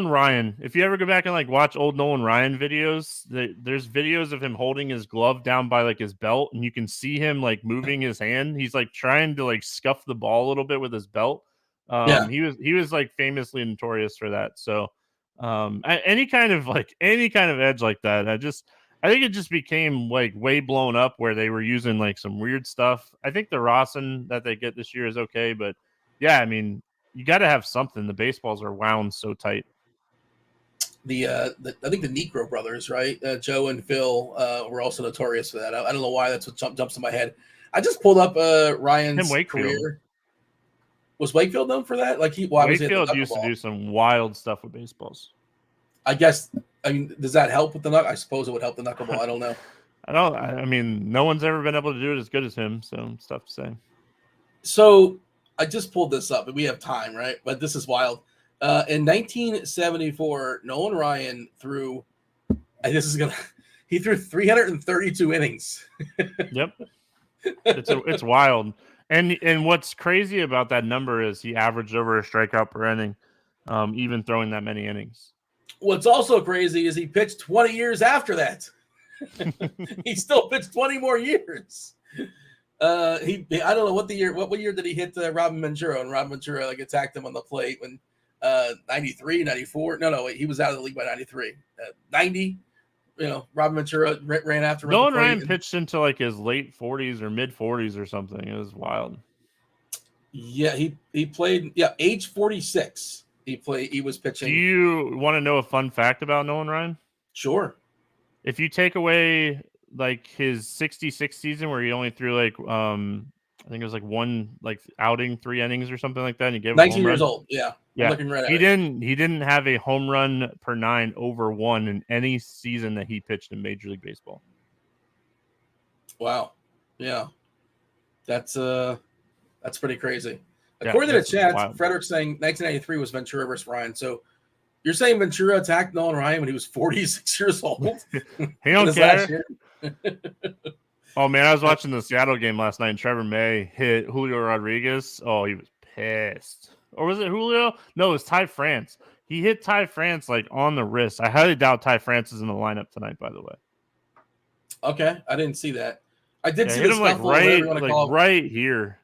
Ryan. If you ever go back and like watch old Nolan Ryan videos, there's videos of him holding his glove down by like his belt, and you can see him like moving his hand. He's like trying to like scuff the ball a little bit with his belt. He was like famously notorious for that. So any kind of edge like that, I think it just became like way blown up where they were using like some weird stuff. I think the Rawson that they get this year is okay, but yeah, I mean, you got to have something. The baseballs are wound so tight. I think the Negro brothers, right? Joe and Phil were also notorious for that. I don't know why that's what jumps in my head. I just pulled up Ryan's career. Was Wakefield known for that? Like Wakefield used to do some wild stuff with baseballs. I guess. I mean, does that help with the knuckle? I suppose it would help the knuckleball. I don't know. I mean, no one's ever been able to do it as good as him. So it's tough to say. So I just pulled this up, and we have time, right? But this is wild. In 1974, Nolan Ryan threw. He threw 332 innings. Yep, it's wild. And what's crazy about that number is he averaged over a strikeout per inning, even throwing that many innings. What's also crazy is he pitched 20 years after that. He still pitched 20 more years. I don't know what year did he hit Robin Ventura, and Robin Ventura like attacked him on the plate when 93, 94. No, he was out of the league by 93. 90. Robin Ventura ran after him. Nolan Ryan pitched into like his late 40s or mid 40s or something. It was wild. Yeah, he played. Yeah, age 46. He was pitching. Do you want to know a fun fact about Nolan Ryan? Sure. If you take away like his 66 season where he only threw like I think it was like one like outing, 3 innings or something like that, and he gave 19 years old. Yeah. Yeah, he didn't have a home run per 9 over 1 in any season that he pitched in Major League Baseball. Wow, that's pretty crazy. According to the chat, Frederick's saying 1993 was Ventura versus Ryan. So you're saying Ventura attacked Nolan Ryan when he was 46 years old? He don't care. Oh man, I was watching the Seattle game last night, and Trevor May hit Julio Rodriguez. Oh, he was pissed. Or was it Julio? No, it was Ty France. He hit Ty France like on the wrist. I highly doubt Ty France is in the lineup tonight, by the way. Okay, I didn't see that. I did see hit him like right here,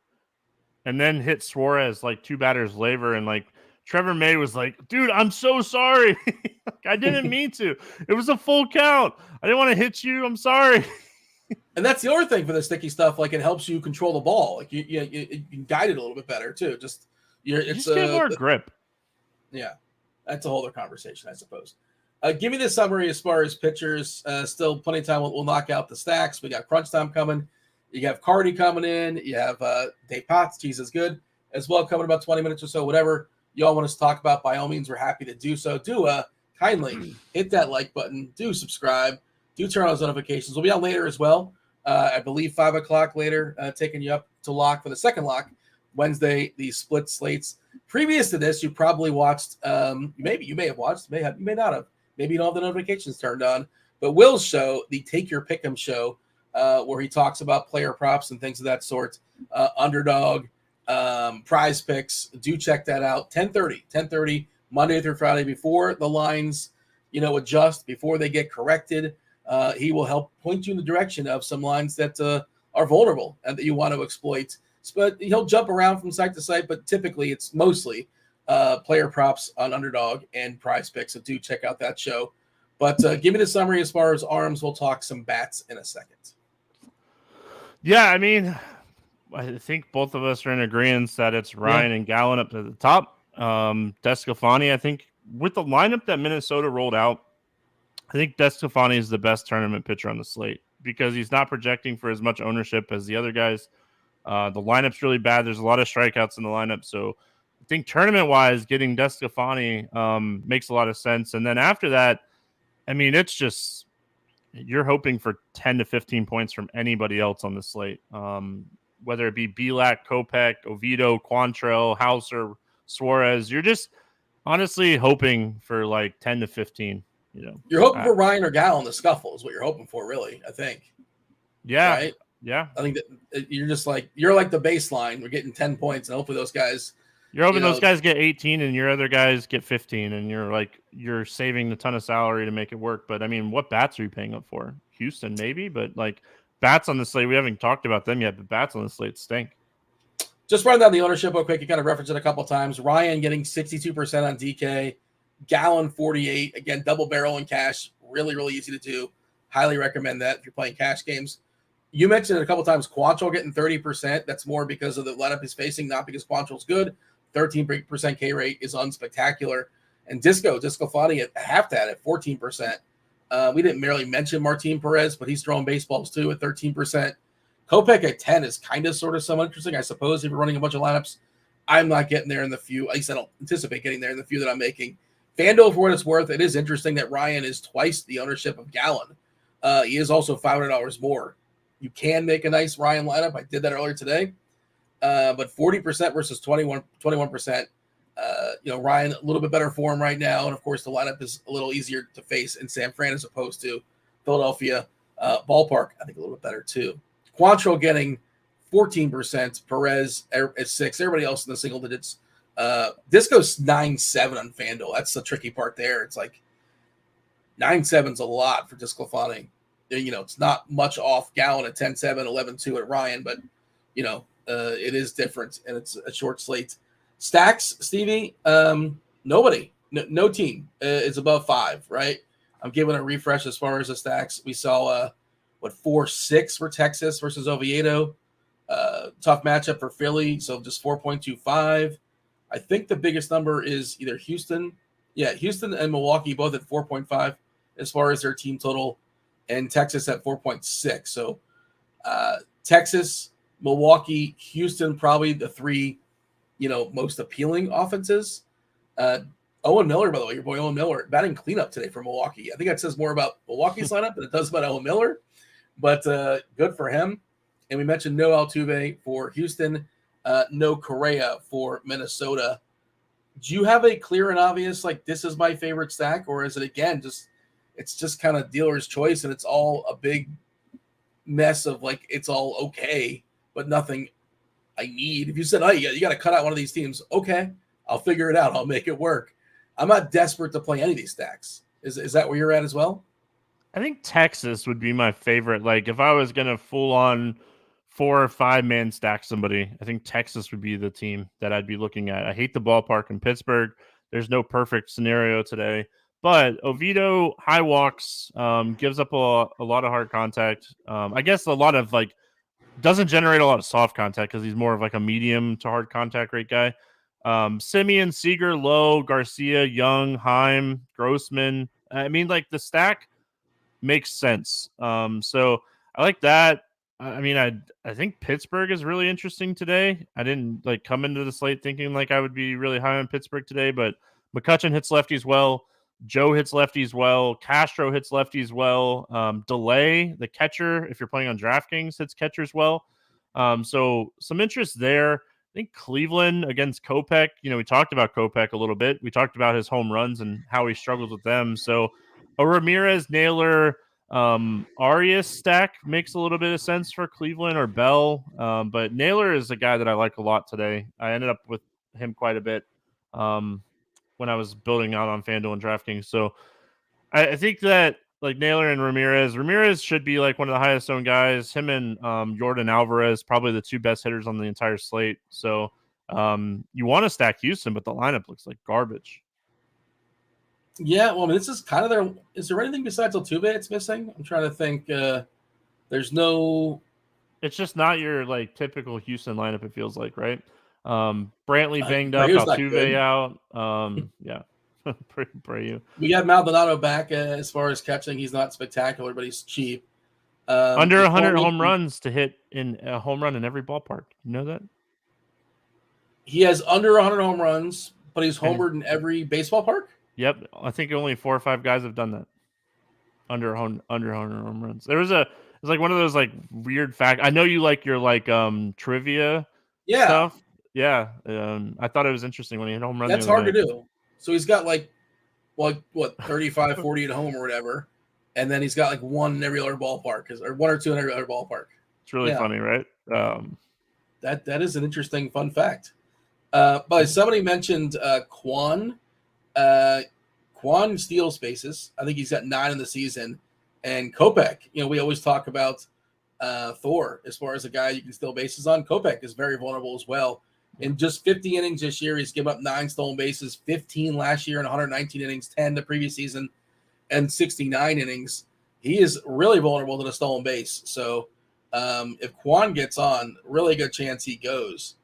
and then hit Suarez like 2 batters later, and like Trevor May was like, "Dude, I'm so sorry. I didn't mean to. It was a full count. I didn't want to hit you. I'm sorry." And that's the other thing for the sticky stuff. Like it helps you control the ball. Like you can guide it a little bit better too. It's get more grip. Yeah, that's a whole other conversation, I suppose. Give me the summary as far as pitchers. Still plenty of time. We'll knock out the stacks. We got crunch time coming. You have Carty coming in. You have Dave Potts, Cheeseisgood as well coming about 20 minutes or so. Whatever y'all want us to talk about, by all means, we're happy to do so. Do kindly hit that like button. Do subscribe. Do turn on those notifications. We'll be on later as well. I believe 5 o'clock later, taking you up to lock for the second lock Wednesday. The split slates. Previous to this, you probably watched. Maybe you may have watched. You may not have. Maybe you don't have the notifications turned on. But Will's show, the Take Your Pick'em show, where he talks about player props and things of that sort. Underdog, prize picks. Do check that out. 10:30 Monday through Friday before the lines, adjust, before they get corrected. He will help point you in the direction of some lines that are vulnerable and that you want to exploit. But he'll jump around from site to site, but typically it's mostly player props on Underdog and prize picks. So do check out that show. But give me the summary as far as arms. We'll talk some bats in a second. Yeah, I mean, I think both of us are in agreement that it's Ryan and Gallen up to the top. DeSclafani, I think, with the lineup that Minnesota rolled out, I think DeSclafani is the best tournament pitcher on the slate because he's not projecting for as much ownership as the other guys. The lineup's really bad. There's a lot of strikeouts in the lineup. So I think tournament-wise, getting DeSclafani makes a lot of sense. And then after that, I mean, it's just you're hoping for 10 to 15 points from anybody else on the slate, whether it be Bielak, Kopech, Oviedo, Quantrill, Hauser, Suarez. You're just honestly hoping for like 10 to 15. You're hoping for Ryan or Gallen in the scuffle is what you're hoping for, really, I think. Yeah. Right? Yeah. I think that you're like the baseline. We're getting 10 points, and hopefully those guys. You're hoping those guys get 18 and your other guys get 15, and you're saving a ton of salary to make it work. But I mean, what bats are you paying up for? Houston, maybe, but like bats on the slate, we haven't talked about them yet, but bats on the slate stink. Just run down the ownership real quick. You kind of referenced it a couple times. Ryan getting 62% on DK, Gallen 48. Again, double barrel in cash. Really, really easy to do. Highly recommend that if you're playing cash games. You mentioned it a couple times. Quantrill getting 30%. That's more because of the lineup he's facing, not because Quantrill's good. 13% K rate is unspectacular. And DeSclafani at half that at 14%. We didn't merely mention Martin Perez, but he's throwing baseballs too at 13%. Kopech at 10 is kind of sort of somewhat interesting. I suppose if you're running a bunch of lineups, I'm not getting there in the few. At least I don't anticipate getting there in the few that I'm making. FanDuel, for what it's worth, it is interesting that Ryan is twice the ownership of Gallen. He is also $500 more. You can make a nice Ryan lineup. I did that earlier today. But 40% versus 21%. Ryan, a little bit better form right now. And, of course, the lineup is a little easier to face in San Fran as opposed to Philadelphia ballpark. I think a little bit better, too. Quantrill getting 14%. Perez at 6%. Everybody else in the single digits. Disco's 9.7 on FanDuel. That's the tricky part there. It's like 9.7's a lot for DeSclafani. It's not much off Gallen at 10.7, 11.2 at Ryan, but, it is different, and it's a short slate. Stacks, Stevie, nobody, no team is above 5, right? I'm giving a refresh as far as the stacks. We saw, 4-6 for Texas versus Oviedo. Tough matchup for Philly, so just 4.25. I think the biggest number is either Houston. Yeah, Houston and Milwaukee both at 4.5 as far as their team total, and Texas at 4.6. So Texas, Milwaukee, Houston, probably the three, most appealing offenses. Owen Miller, by the way, your boy Owen Miller, batting cleanup today for Milwaukee. I think that says more about Milwaukee's lineup than it does about Owen Miller, but good for him. And we mentioned no Altuve for Houston, no Correa for Minnesota. Do you have a clear and obvious, like, this is my favorite stack, or is it, again, it's just kind of dealer's choice and it's all a big mess of, like, it's all okay, but nothing I need? If you said, oh, you got to cut out one of these teams, okay, I'll figure it out. I'll make it work. I'm not desperate to play any of these stacks. Is that where you're at as well? I think Texas would be my favorite. Like, if I was going to full on 4 or 5 man stack somebody, I think Texas would be the team that I'd be looking at. I hate the ballpark in Pittsburgh. There's no perfect scenario today, but Oviedo high walks, gives up a lot of hard contact. I guess a lot of, like, doesn't generate a lot of soft contact because he's more of like a medium to hard contact rate guy. Simeon, Seager, Lowe, Garcia, Young, Heim, Grossman. I mean, like, the stack makes sense. So I like that. I mean, I think Pittsburgh is really interesting today. I didn't come into the slate thinking like I would be really high on Pittsburgh today, but McCutchen hits lefties well. Joe hits lefties well. Castro hits lefties well. Delay, the catcher, if you're playing on DraftKings, hits catchers well. So some interest there. I think Cleveland against Kopech, we talked about Kopech a little bit. We talked about his home runs and how he struggles with them. So a Ramirez, Naylor, Arias stack makes a little bit of sense for Cleveland or Bell. But Naylor is a guy that I like a lot today. I ended up with him quite a bit when I was building out on FanDuel and DraftKings. So I think that like Naylor and Ramirez should be like one of the highest owned guys. Him and Jordan Alvarez, probably the two best hitters on the entire slate. So you want to stack Houston, but the lineup looks like garbage. Yeah, well, I mean, this is kind of their. Is there anything besides Altuve it's missing? I'm trying to think. There's no. It's just not your like typical Houston lineup. It feels like, right? Brantley banged up, Brayu's not Altuve good. out. Yeah. Brayu. We got Maldonado back as far as catching. He's not spectacular, but he's cheap. Under 100 home runs to hit in a home run in every ballpark. You know that? He has under 100 home runs, but he's homered in every baseball park? Yep. I think only 4 or 5 guys have done that. Under 100 home runs. It's like one of those like weird fact. I know you like your like trivia stuff. Yeah. I thought it was interesting when he hit home run. That's hard to do. So he's got like what 35, 40 at home or whatever, and then he's got like one in every other ballpark, or 1 or 2 in every other ballpark. It's really funny, right? That is an interesting fun fact. But somebody mentioned Quan. Quan steals bases. I think he's got 9 in the season. And Kopech, we always talk about Thor as far as a guy you can steal bases on. Kopech is very vulnerable as well. In just 50 innings this year, he's given up 9 stolen bases, 15 last year in 119 innings, 10 the previous season, and 69 innings. He is really vulnerable to the stolen base. So if Quan gets on, really good chance he goes.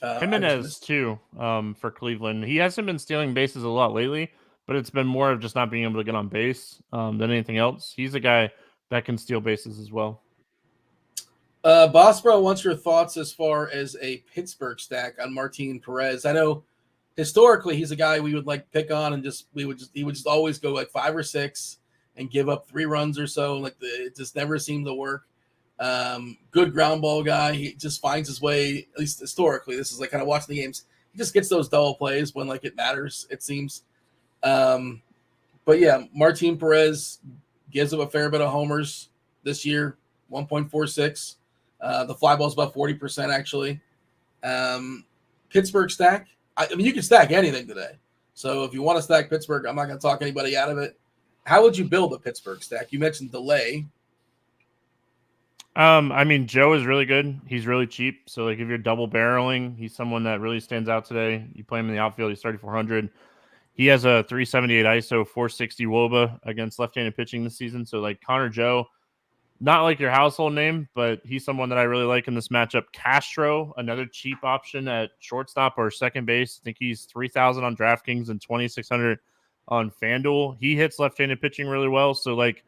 Jimenez, too, for Cleveland. He hasn't been stealing bases a lot lately, but it's been more of just not being able to get on base than anything else. He's a guy that can steal bases as well. Boss Bro wants your thoughts as far as a Pittsburgh stack on Martin Perez. I know historically he's a guy we would like pick on, and he would just always go like 5 or 6 and give up 3 runs or so. It just never seemed to work. Good ground ball guy. He just finds his way, at least historically. This is like kind of watching the games. He just gets those double plays when like it matters, it seems. But yeah, Martin Perez gives up a fair bit of homers this year, 1.46. The fly ball is about 40% actually. Pittsburgh stack. I mean, you can stack anything today. So if you want to stack Pittsburgh, I'm not going to talk anybody out of it. How would you build a Pittsburgh stack? You mentioned delay. I mean, Joe is really good. He's really cheap. So like if you're double barreling, he's someone that really stands out today. You play him in the outfield, he's 3,400. He has a 378 ISO, 460 WOBA against left-handed pitching this season. So like Connor Joe, not like your household name, but he's someone that I really like in this matchup. Castro, another cheap option at shortstop or second base. I think he's 3,000 on DraftKings and 2,600 on FanDuel. He hits left-handed pitching really well. So like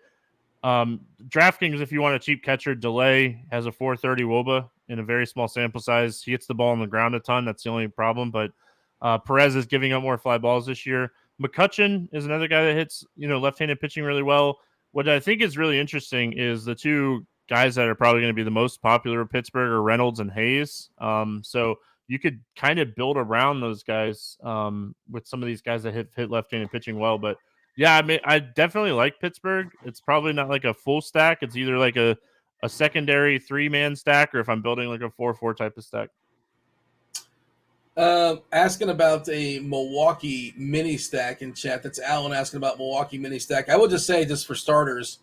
DraftKings, if you want a cheap catcher, Delay has a 430 WOBA in a very small sample size. He hits the ball on the ground a ton. That's the only problem. But Perez is giving up more fly balls this year. McCutchen is another guy that hits, left-handed pitching really well. What I think is really interesting is the 2 guys that are probably going to be the most popular of Pittsburgh are Reynolds and Hayes. So you could kind of build around those guys with some of these guys that hit left-handed pitching well. But yeah, I mean, I definitely like Pittsburgh. It's probably not like a full stack. It's either like a secondary 3-man stack, or if I'm building like a 4-4 type of stack. Asking about a Milwaukee mini stack in chat. That's Alan asking about Milwaukee mini stack. I will just say, just for starters,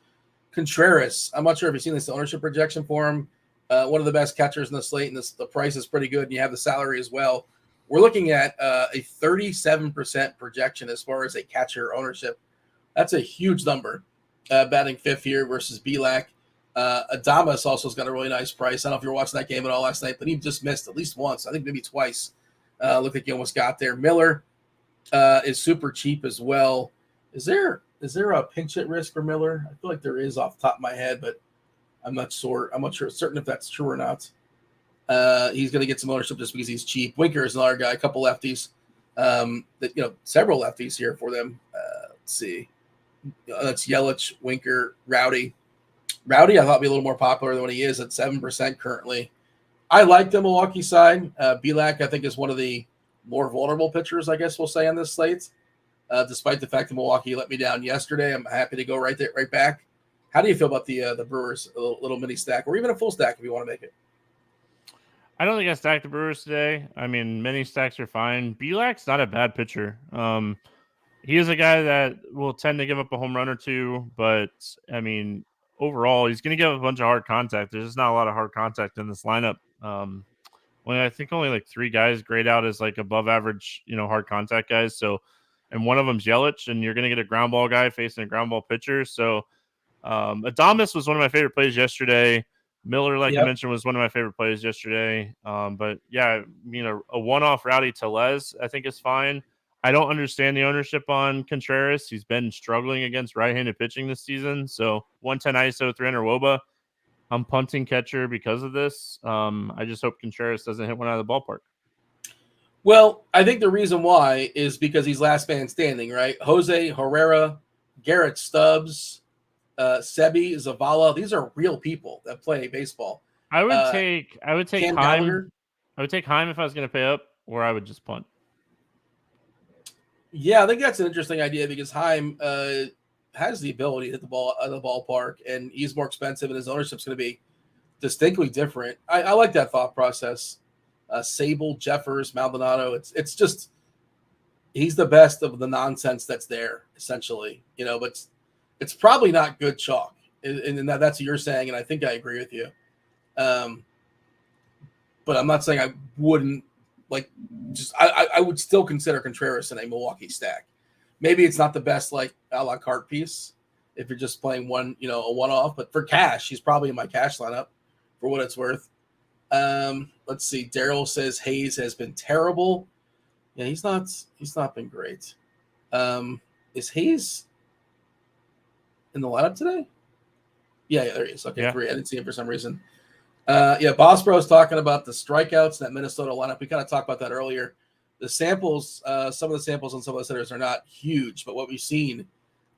Contreras. I'm not sure if you've seen this ownership projection for him. One of the best catchers in the slate, and the price is pretty good, and you have the salary as well. We're looking at a 37% projection as far as a catcher ownership. That's a huge number. Batting 5th here versus Belak. Adames also has got a really nice price. I don't know if you were watching that game at all last night, but he just missed at least once. I think maybe twice. Looked like he almost got there. Miller is super cheap as well. Is there a pinch hit risk for Miller? I feel like there is off the top of my head, but I'm not sure. I'm not certain if that's true or not. He's going to get some ownership just because he's cheap. Winker is another guy. A couple lefties. Several lefties here for them. Let's see. That's Yelich, Winker, Rowdy. Rowdy, I thought would be a little more popular than what he is at 7% currently. I like the Milwaukee side. Bielak, I think, is one of the more vulnerable pitchers, I guess we'll say, on this slate. Despite the fact that Milwaukee let me down yesterday, I'm happy to go right back. How do you feel about the Brewers, a little mini stack, or even a full stack if you want to make it? I don't think I stacked the Brewers today. I mean, mini stacks are fine. Bielak's not a bad pitcher. He is a guy that will tend to give up a home run or two, but I mean, overall, he's going to give a bunch of hard contact. There's just not a lot of hard contact in this lineup. When I think only like 3 guys grade out as like above average, hard contact guys. So, and one of them's Yelich, and you're going to get a ground ball guy facing a ground ball pitcher. So, Adames was one of my favorite plays yesterday. Miller, like I mentioned, was one of my favorite plays yesterday. But yeah, a one-off Rowdy Tellez, I think is fine. I don't understand the ownership on Contreras. He's been struggling against right-handed pitching this season. So 110 ISO, 300 WOBA. I'm punting catcher because of this. I just hope Contreras doesn't hit one out of the ballpark. Well, I think the reason why is because he's last man standing, right? Jose Herrera, Garrett Stubbs, Sebi, Zavala. These are real people that play baseball. I would take Cam Heim. Gallagher. I would take Heim if I was going to pay up, or I would just punt. Yeah, I think that's an interesting idea because Heim has the ability to hit the ball out of the ballpark, and he's more expensive, and his ownership's going to be distinctly different. I like that thought process. Sable, Jeffers, Maldonado. It's just he's the best of the nonsense that's there, essentially. But it's probably not good chalk, and that's what you're saying, and I think I agree with you. But I'm not saying I wouldn't. I would still consider Contreras in a Milwaukee stack. Maybe it's not the best a la carte piece if you're just playing one, a one-off. But for cash, he's probably in my cash lineup for what it's worth. Let's see. Daryl says Hayes has been terrible. Yeah, he's not been great. Is Hayes in the lineup today? Yeah, there he is. Okay, yeah. 3. I didn't see him for some reason. Boss Bro is talking about the strikeouts in that Minnesota lineup. We kind of talked about that earlier. The samples, some of the samples on some of the hitters are not huge, but what we've seen,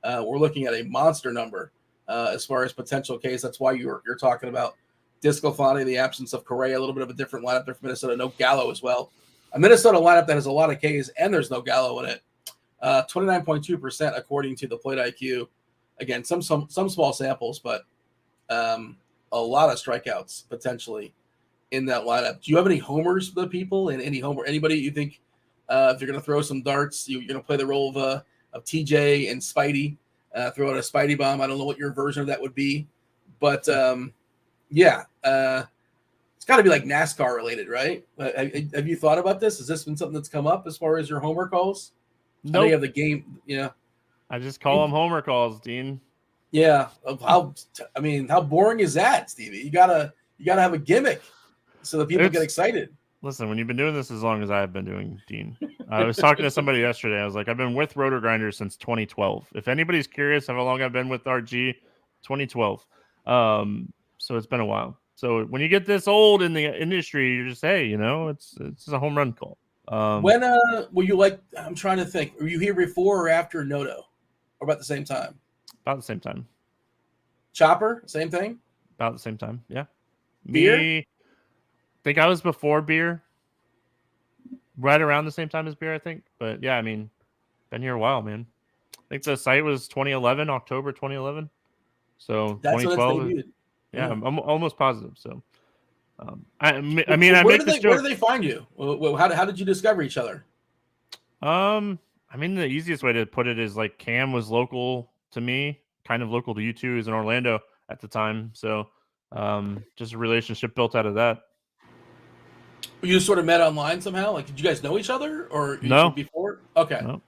we're looking at a monster number as far as potential case. That's why you're talking about Disclafani, the absence of Correa, a little bit of a different lineup there for Minnesota. No Gallo as well. A Minnesota lineup that has a lot of Ks and there's no Gallo in it. 29.2% according to the Plate IQ. Again, some small samples, but a lot of strikeouts potentially in that lineup. Do you have any homers for the people and anybody you think if you're going to throw some darts, you're going to play the role of TJ and Spidey, throw out a Spidey bomb? I don't know what your version of that would be, but it's got to be like NASCAR related, right? Have you thought about this? Has this been something that's come up as far as your homer calls? No, nope. You have the game, I just call them homer calls, Dean. Yeah, how boring is that, Stevie? You gotta have a gimmick so that people get excited. Listen, when you've been doing this as long as I've been doing, Dean, I was talking to somebody yesterday. I was like, I've been with RotoGrinders since 2012. If anybody's curious how long I've been with RG, 2012. So it's been a while. So when you get this old in the industry, you're just, hey, it's a home run call. When were you I'm trying to think. Were you here before or after Noto, or about the same time? About the same time. Chopper, same thing? About the same time, yeah. Beer? I think I was before Beer. Right around the same time as Beer, I think. But yeah, been here a while, man. I think the site was 2011, October 2011. So that's 2012. When it's debuted. Yeah, I'm almost positive. So, where do they find you? How did you discover each other? The easiest way to put it is like Cam was local to me, kind of local to you too. He's in Orlando at the time, so just a relationship built out of that. You sort of met online somehow. Did you guys know each other or no before? Okay, no.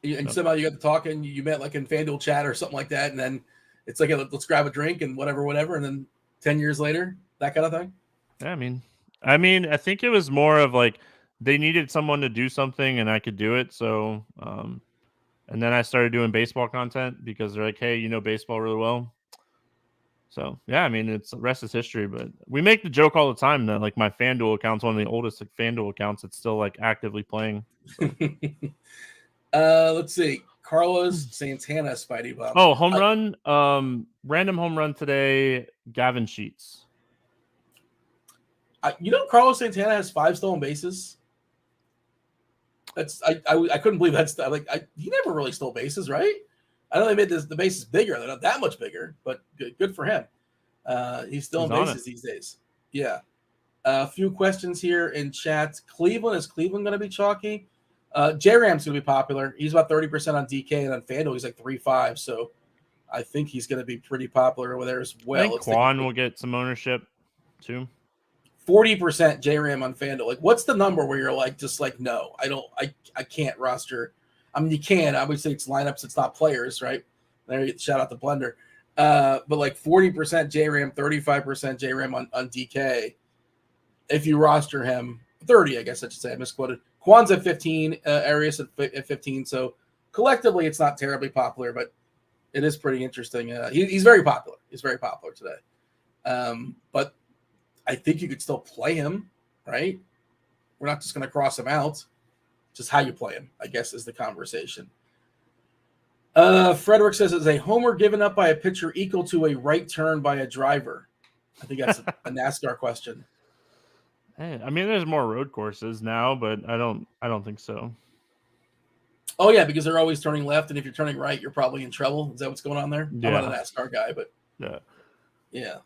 And somehow you got to talk and you met in FanDuel chat or something like that, and then it's like let's grab a drink and whatever, and then 10 years later, that kind of thing. Yeah, I think it was more of they needed someone to do something and I could do it. So, and then I started doing baseball content because they're like, hey, baseball really well. So, yeah, it's the rest is history. But we make the joke all the time that my FanDuel account's one of the oldest FanDuel accounts that's still actively playing. So. Let's see. Carlos Santana Spidey bump. Oh, home run. Random home run today. Gavin Sheets. Carlos Santana has 5 stolen bases. That's I couldn't believe that's he never really stole bases, right? I know they made the bases bigger. They're not that much bigger, but good for him. He's still in bases these days. Yeah. A few questions here in chat. Is Cleveland going to be chalky? J-Ram's going to be popular. He's about 30% on DK, and on FanDuel he's like 3.5. So I think he's going to be pretty popular over there as well. I think Quan will get some ownership too. 40% J-Ram on FanDuel. Like, what's the number where you're like, just like, no, I can't roster. I mean, you can. Obviously, it's lineups. It's not players, right? There, shout out to Blender. But like 40% J-Ram, 35% J-Ram on DK. If you roster him, 30, I guess I should say. I misquoted. Quan's at 15, Arias at 15. So collectively, it's not terribly popular, but it is pretty interesting. He's very popular. He's very popular today. But I think you could still play him, right? We're not just going to cross him out. Just how you play him, I guess, is the conversation. Frederick says, is a homer given up by a pitcher equal to a right turn by a driver? I think that's a NASCAR question. Hey, I mean, there's more road courses now, but I don't think so. Oh, yeah, because they're always turning left, and if you're turning right, you're probably in trouble. Is that what's going on there? Yeah. I'm not a NASCAR guy, but yeah,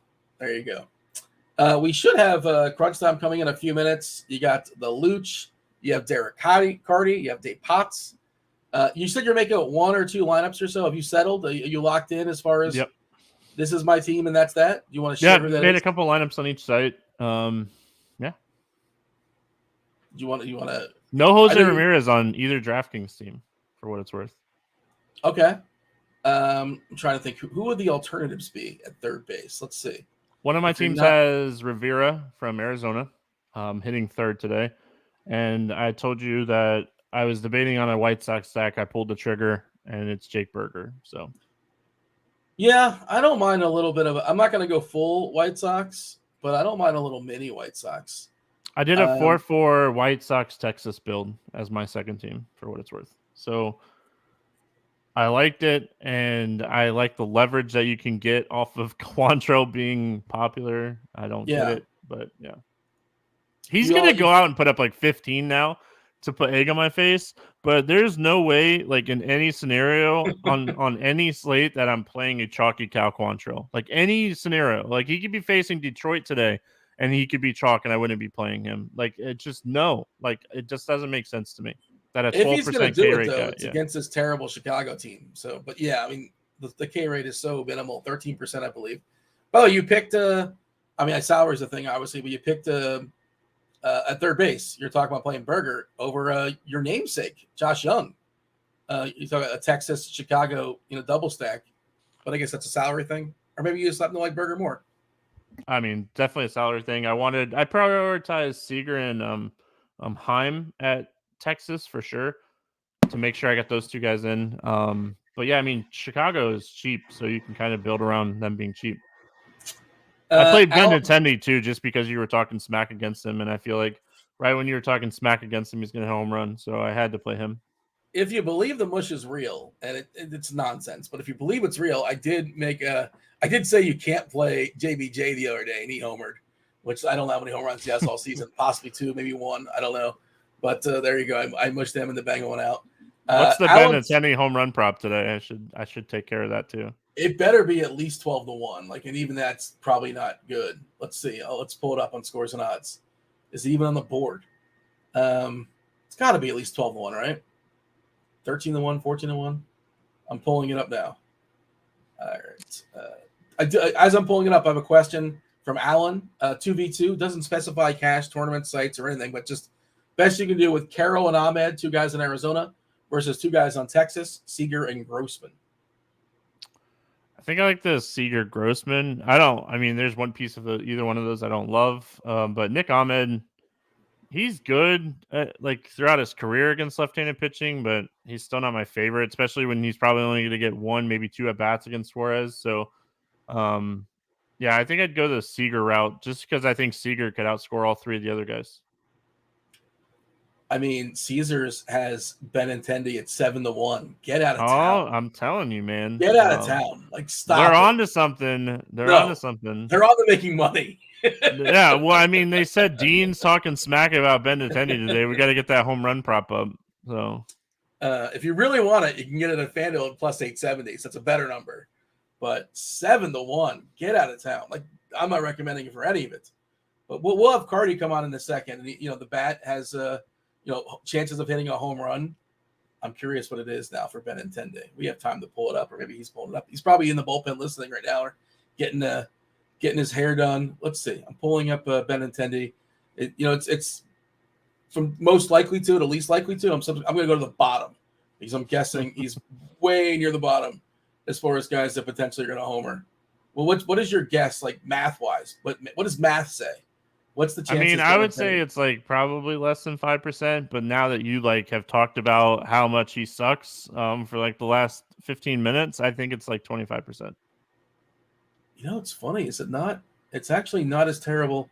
there you go. We should have crunch time coming in a few minutes. You got the Luch, you have Derek Carty, you have Dave Potts. You said you're making 1 or 2 lineups or so. Have you settled? Are you locked in as far as this is my team and that's that? Do you want to share who that made is? a couple lineups on each site. Do you want to? No Jose Ramirez on either DraftKings team, for what it's worth. Okay. I'm trying to think who would the alternatives be at third base. Let's see. One of my teams has Rivera from Arizona, hitting third today, and I told you that I was debating on a White Sox stack. I pulled the trigger, and it's Jake Berger. So, yeah, I don't mind a little bit of. I'm not going to go full White Sox, but I don't mind a little mini White Sox. I did a 4-4 White Sox Texas build as my second team, for what it's worth. So I liked it, and I like the leverage that you can get off of Quantrill being popular. I don't get it, but yeah. He's going to go out and put up like 15 now to put egg on my face, but there's no way, like in any scenario on any slate, that I'm playing a chalky Cal Quantrill. Like any scenario. Like he could be facing Detroit today, and he could be chalk, and I wouldn't be playing him. Like it just it just doesn't make sense to me. That a 12% K rate guy, it's against this terrible Chicago team. So, but yeah, I mean the K rate is so minimal, 13%, I believe. By the way, you picked salary's a thing, obviously, but you picked at third base. You're talking about playing Berger over your namesake, Josh Young. You talk about a Texas Chicago, double stack, but I guess that's a salary thing, or maybe you just happen to like Berger more. I mean, definitely a salary thing. I prioritized Seager and Heim at Texas for sure to make sure I got those 2 guys in. But yeah, I mean, Chicago is cheap, so you can kind of build around them being cheap. I played Benintendi too, just because you were talking smack against him, and I feel like right when you were talking smack against him, he's going to home run, so I had to play him. If you believe the mush is real, and it's nonsense, but if you believe it's real, I did say you can't play JBJ the other day, and he homered, which I don't know how many home runs he has all season, possibly 2, maybe 1, I don't know. But there you go. I mushed them into banging one out. What's the Benintendi home run prop today? I should take care of that too. It better be at least 12-1. And even that's probably not good. Let's see. Let's pull it up on Scores and Odds. Is it even on the board? It's got to be at least 12-1, right? 13-1, 14-1. I'm pulling it up now. All right. As I'm pulling it up, I have a question from Alan. 2v2 doesn't specify cash, tournament sites, or anything, but just best you can do with Carroll and Ahmed, 2 guys in Arizona, versus 2 guys on Texas, Seager and Grossman. I think I like the Seager Grossman. There's one piece of either one of those I don't love, but Nick Ahmed, he's good throughout his career against left-handed pitching, but he's still not my favorite, especially when he's probably only going to get 1, maybe 2 at-bats against Suarez. So, yeah, I think I'd go the Seager route just because I think Seager could outscore all 3 of the other guys. I mean, Caesars has Benintendi at 7-1. Get out of Oh, town. I'm telling you, man. Get out of town. Like, stop. They're it. on to something. They're on to something. They're on to making money. Yeah, well, I mean, they said Dean's talking smack about Benintendi today. We got to get that home run prop up. So, if you really want it, you can get it at FanDuel at plus 870. So that's a better number. But 7-1, get out of town. Like, I'm not recommending it for any of it. But we'll have Carty come on in a second. And the bat has chances of hitting a home run. I'm curious what it is now for Benintendi. We have time to pull it up, or maybe he's pulling it up. He's probably in the bullpen listening right now, or getting his hair done. Let's see. I'm pulling up Benintendi. It's from most likely to least likely to. I'm going to go to the bottom because I'm guessing he's way near the bottom as far as guys that potentially are going to homer. Well, what is your guess, like math wise? What does math say? What's the chances? I mean, I would say it's like probably less than 5%. But now that you have talked about how much he sucks for like the last 15 minutes, I think it's like 25%. It's funny. Is it not? It's actually not as terrible.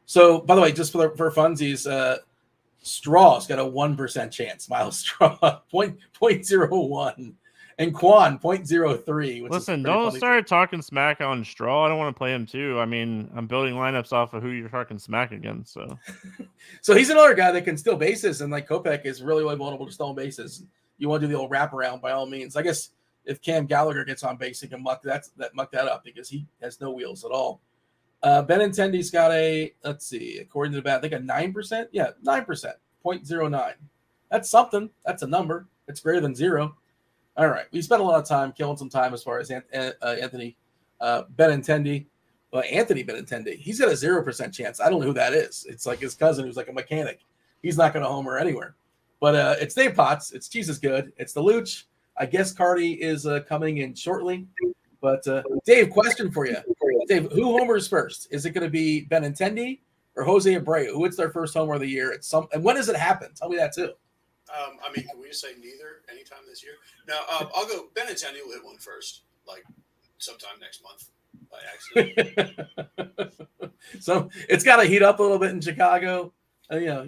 So, by the way, just for funsies, Straw's got a 1% chance. Miles Straw, 0.01. And Quan, 0.03. Listen, don't start talking smack on Straw. I don't want to play him too. I mean, I'm building lineups off of who you're talking smack against. So he's another guy that can steal bases, and like Kopech is really vulnerable to stealing bases. You want to do the old wraparound by all means. I guess if Cam Gallagher gets on base, he can muck that up because he has no wheels at all. Benintendi's got let's see, according to the bat, I think a 9%. Yeah, 9%, 0.09. That's something. That's a number. It's greater than 0. All right. We spent a lot of time killing some time as far as Anthony Benintendi. Anthony Benintendi, he's got a 0% chance. I don't know who that is. It's like his cousin who's like a mechanic. He's not going to homer anywhere. But it's Dave Potts. It's Cheeseisgood. It's the Luch. I guess Carty is coming in shortly. But Dave, question for you. Dave, who homers first? Is it going to be Benintendi or Jose Abreu? Who hits their first homer of the year? And when does it happen? Tell me that too. I mean, can we just say neither anytime this year? No, I'll go. Benintendi will hit one first, like sometime next month by accident. So it's got to heat up a little bit in Chicago. Yeah.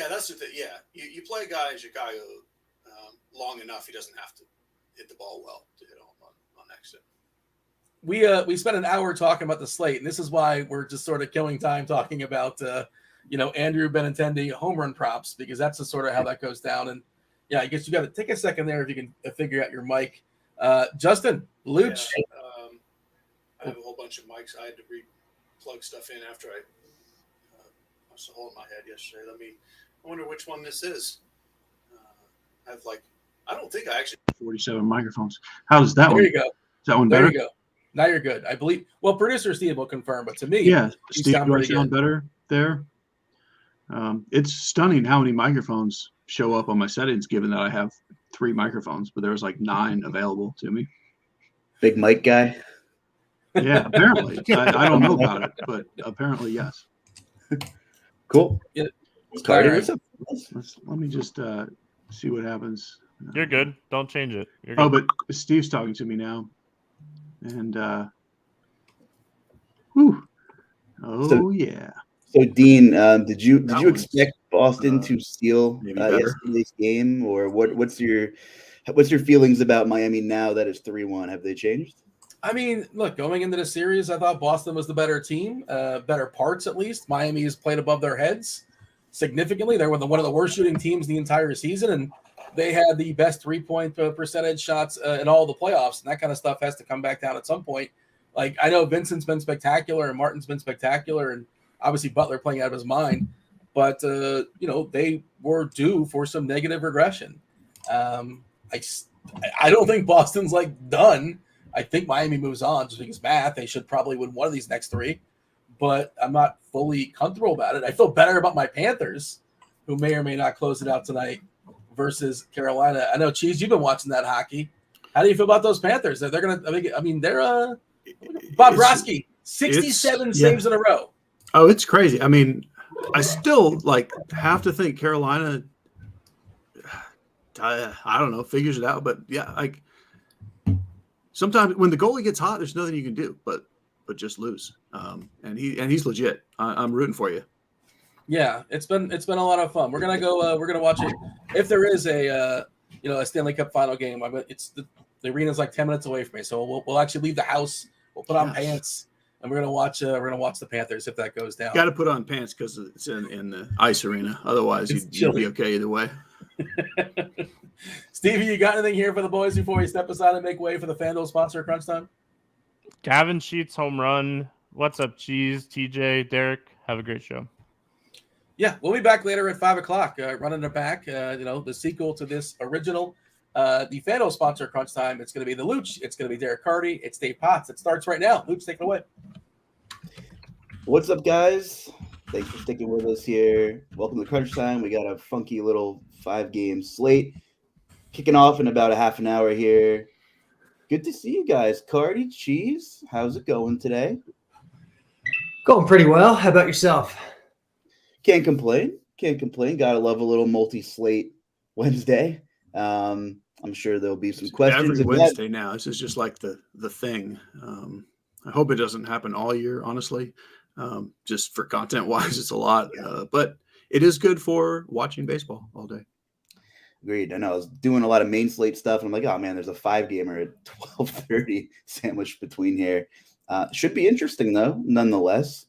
That's the thing. Yeah, you play a guy in Chicago long enough, he doesn't have to hit the ball well to hit home on accident. We spent an hour talking about the slate, and this is why we're just sort of killing time talking about Andrew Benintendi home run props, because that's the sort of how that goes down. And yeah, I guess you got to take a second there if you can figure out your mic. Justin, Luch. Yeah, I have a whole bunch of mics. I had to plug stuff in after I was a hole in my head yesterday. I wonder which one this is. I don't think I actually 47 microphones. How does that one? There you go. Is that one better? There you go. Now you're good. I believe. Well, producer Steve will confirm, but to me, yeah, Steve, do I sound better there? It's stunning how many microphones show up on my settings, given that I have 3 microphones, but there's like 9 available to me. Big mic guy. Yeah, apparently. I don't know about it, but apparently, yes. Cool. Yeah. Carty, Right. what's up? Let me just see what happens. You're good. Don't change it. You're good. Oh, but Steve's talking to me now. And, whew. Oh, yeah. So, Dean, did you expect Boston was, to steal maybe better. yesterday's game, or what's your feelings about Miami now that it's 3-1? Have they changed? I mean, look, going into the series, I thought Boston was the better team, better parts at least. Miami has played above their heads significantly. They're one of the worst shooting teams the entire season, and they had the best 3-point percentage shots in all the playoffs, and that kind of stuff has to come back down at some point. Like, I know Vincent's been spectacular and Martin's been spectacular, and obviously Butler playing out of his mind, but they were due for some negative regression. I don't think Boston's done. I think Miami moves on just because math. They should probably win one of these next 3, but I'm not fully comfortable about it. I feel better about my Panthers, who may or may not close it out tonight versus Carolina. I know, Cheese, you've been watching that hockey. How do you feel about those Panthers? They're going to. I mean, they're Bob Brodsky, 67 saves in a row. Oh, it's crazy. I mean, I still have to think Carolina. I don't know, figures it out, but yeah, sometimes when the goalie gets hot, there's nothing you can do but just lose. And he's legit. I'm rooting for you. Yeah, it's been a lot of fun. We're gonna go. We're gonna watch it. If there is a a Stanley Cup final game, it's the arena's like 10 minutes away from me, so we'll actually leave the house. We'll put on pants, and we're gonna watch the Panthers if that goes down. Got to put on pants because it's in the ice arena. Otherwise, you'd be okay either way. Stevie, you got anything here for the boys before we step aside and make way for the FanDuel sponsor Crunch Time? Gavin Sheets home run. What's up, Cheese? TJ, Derek, have a great show. Yeah, we'll be back later at 5 o'clock, running it back. The sequel to this original, the FanDuel sponsor Crunch Time. It's going to be the Luch. It's going to be Derek Carty. It's Dave Potts. It starts right now. Luch, take it away. What's up, guys? Thanks for sticking with us here. Welcome to Crunch Time. We got a funky little 5-game slate kicking off in about a half an hour here. Good to see you guys. Carty, Cheese, how's it going today? Going pretty well. How about yourself? Can't complain. Gotta love a little multi-slate Wednesday. I'm sure there'll be some questions. Every Wednesday now. This is just like the thing. I hope it doesn't happen all year, honestly. Just for content-wise, it's a lot. But it is good for watching baseball all day. Agreed. I know I was doing a lot of main slate stuff, and I'm like, oh man, there's a 5-gamer at 12:30 sandwiched between here. Should be interesting though, nonetheless.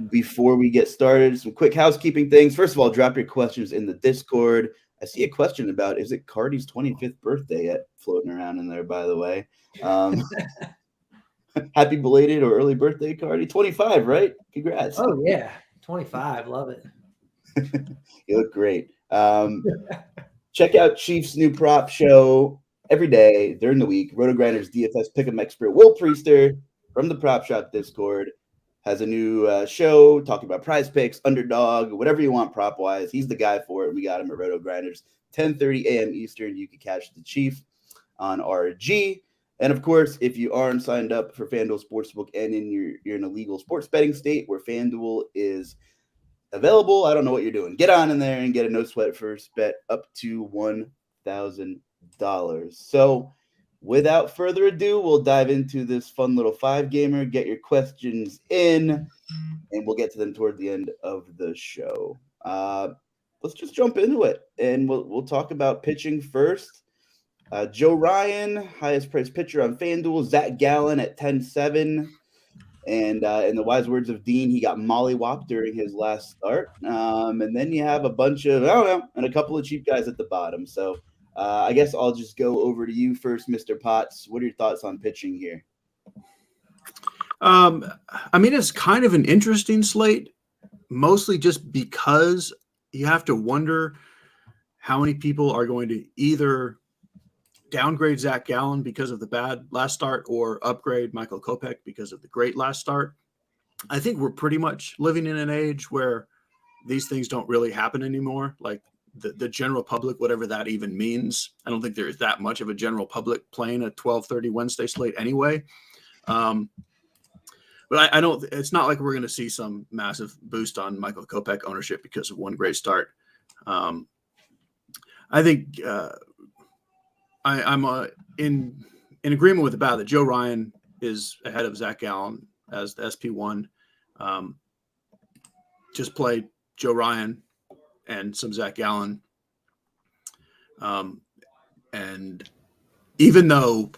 Before we get started, some quick housekeeping things. First of all, drop your questions in the Discord. I see a question about, is it Carty's 25th birthday yet floating around in there, by the way. Happy belated or early birthday, Carty. 25, right? Congrats. Oh yeah, 25. Love it. You look great. Check out Chief's new prop show every day during the week. RotoGrinders DFS pick'em expert Will Priester from the Prop Shop Discord has a new show talking about prize picks, underdog, whatever you want prop wise. He's the guy for it. We got him at RotoGrinders, 10:30 a.m. Eastern. You can catch the Chief on RG. And of course, if you aren't signed up for FanDuel Sportsbook and you're in a legal sports betting state where FanDuel is available, I don't know what you're doing. Get on in there and get a no sweat first bet up to $1,000. So without further ado, we'll dive into this fun little 5-gamer. Get your questions in, and we'll get to them toward the end of the show. Let's just jump into it, and we'll talk about pitching first. Joe Ryan, highest priced pitcher on FanDuel. Zach Gallen at 10-7. And in the wise words of Dean, he got mollywopped during his last start. And then you have a bunch of, and a couple of cheap guys at the bottom. So I guess I'll just go over to you first, Mr. Potts. What are your thoughts on pitching here? It's kind of an interesting slate, mostly just because you have to wonder how many people are going to either downgrade Zach Gallen because of the bad last start or upgrade Michael Kopech because of the great last start. I think we're pretty much living in an age where these things don't really happen anymore. Like the general public, whatever that even means. I don't think there's that much of a general public playing a 12:30 Wednesday slate anyway. But I don't, it's not like we're going to see some massive boost on Michael Kopech ownership because of one great start. I think, I'm in agreement with that Joe Ryan is ahead of Zach Gallen as the SP1. Just play Joe Ryan and some Zach Gallen. And even though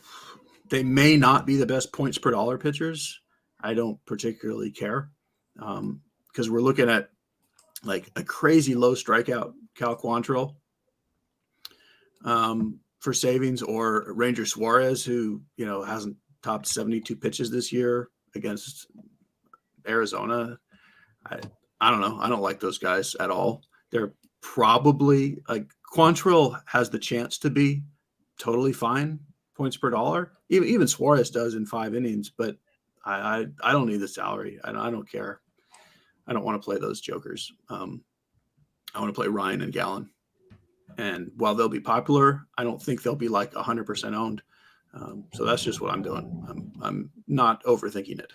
they may not be the best points per dollar pitchers, I don't particularly care because we're looking at like a crazy low strikeout Cal Quantrill. For savings, or Ranger Suarez, who hasn't topped 72 pitches this year against Arizona. I don't know. I don't like those guys at all. They're probably like Quantrill has the chance to be totally fine points per dollar. Even Suarez does in 5 innings, but I don't need the salary. I don't care. I don't want to play those jokers. I want to play Ryan and Gallen. And while they'll be popular, I don't think they'll be like 100% owned. So that's just what I'm doing. I'm not overthinking it.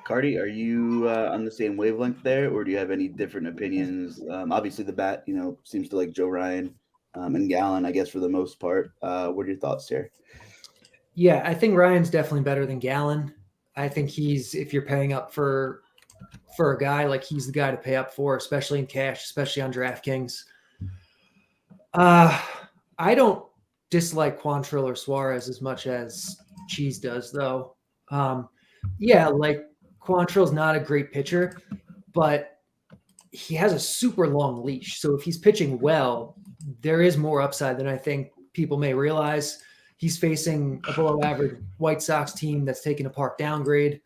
Carty, are you on the same wavelength there, or do you have any different opinions? Obviously, the bat, seems to like Joe Ryan and Gallen, I guess, for the most part. What are your thoughts here? Yeah, I think Ryan's definitely better than Gallen. I think if you're paying up for for a guy. Like, he's the guy to pay up for, especially in cash, especially on DraftKings. I don't dislike Quantrill or Suarez as much as Cheese does, though. Yeah, like, Quantrill's not a great pitcher, but he has a super long leash. So if he's pitching well, there is more upside than I think people may realize. He's facing a below average White Sox team that's taking a park downgrade.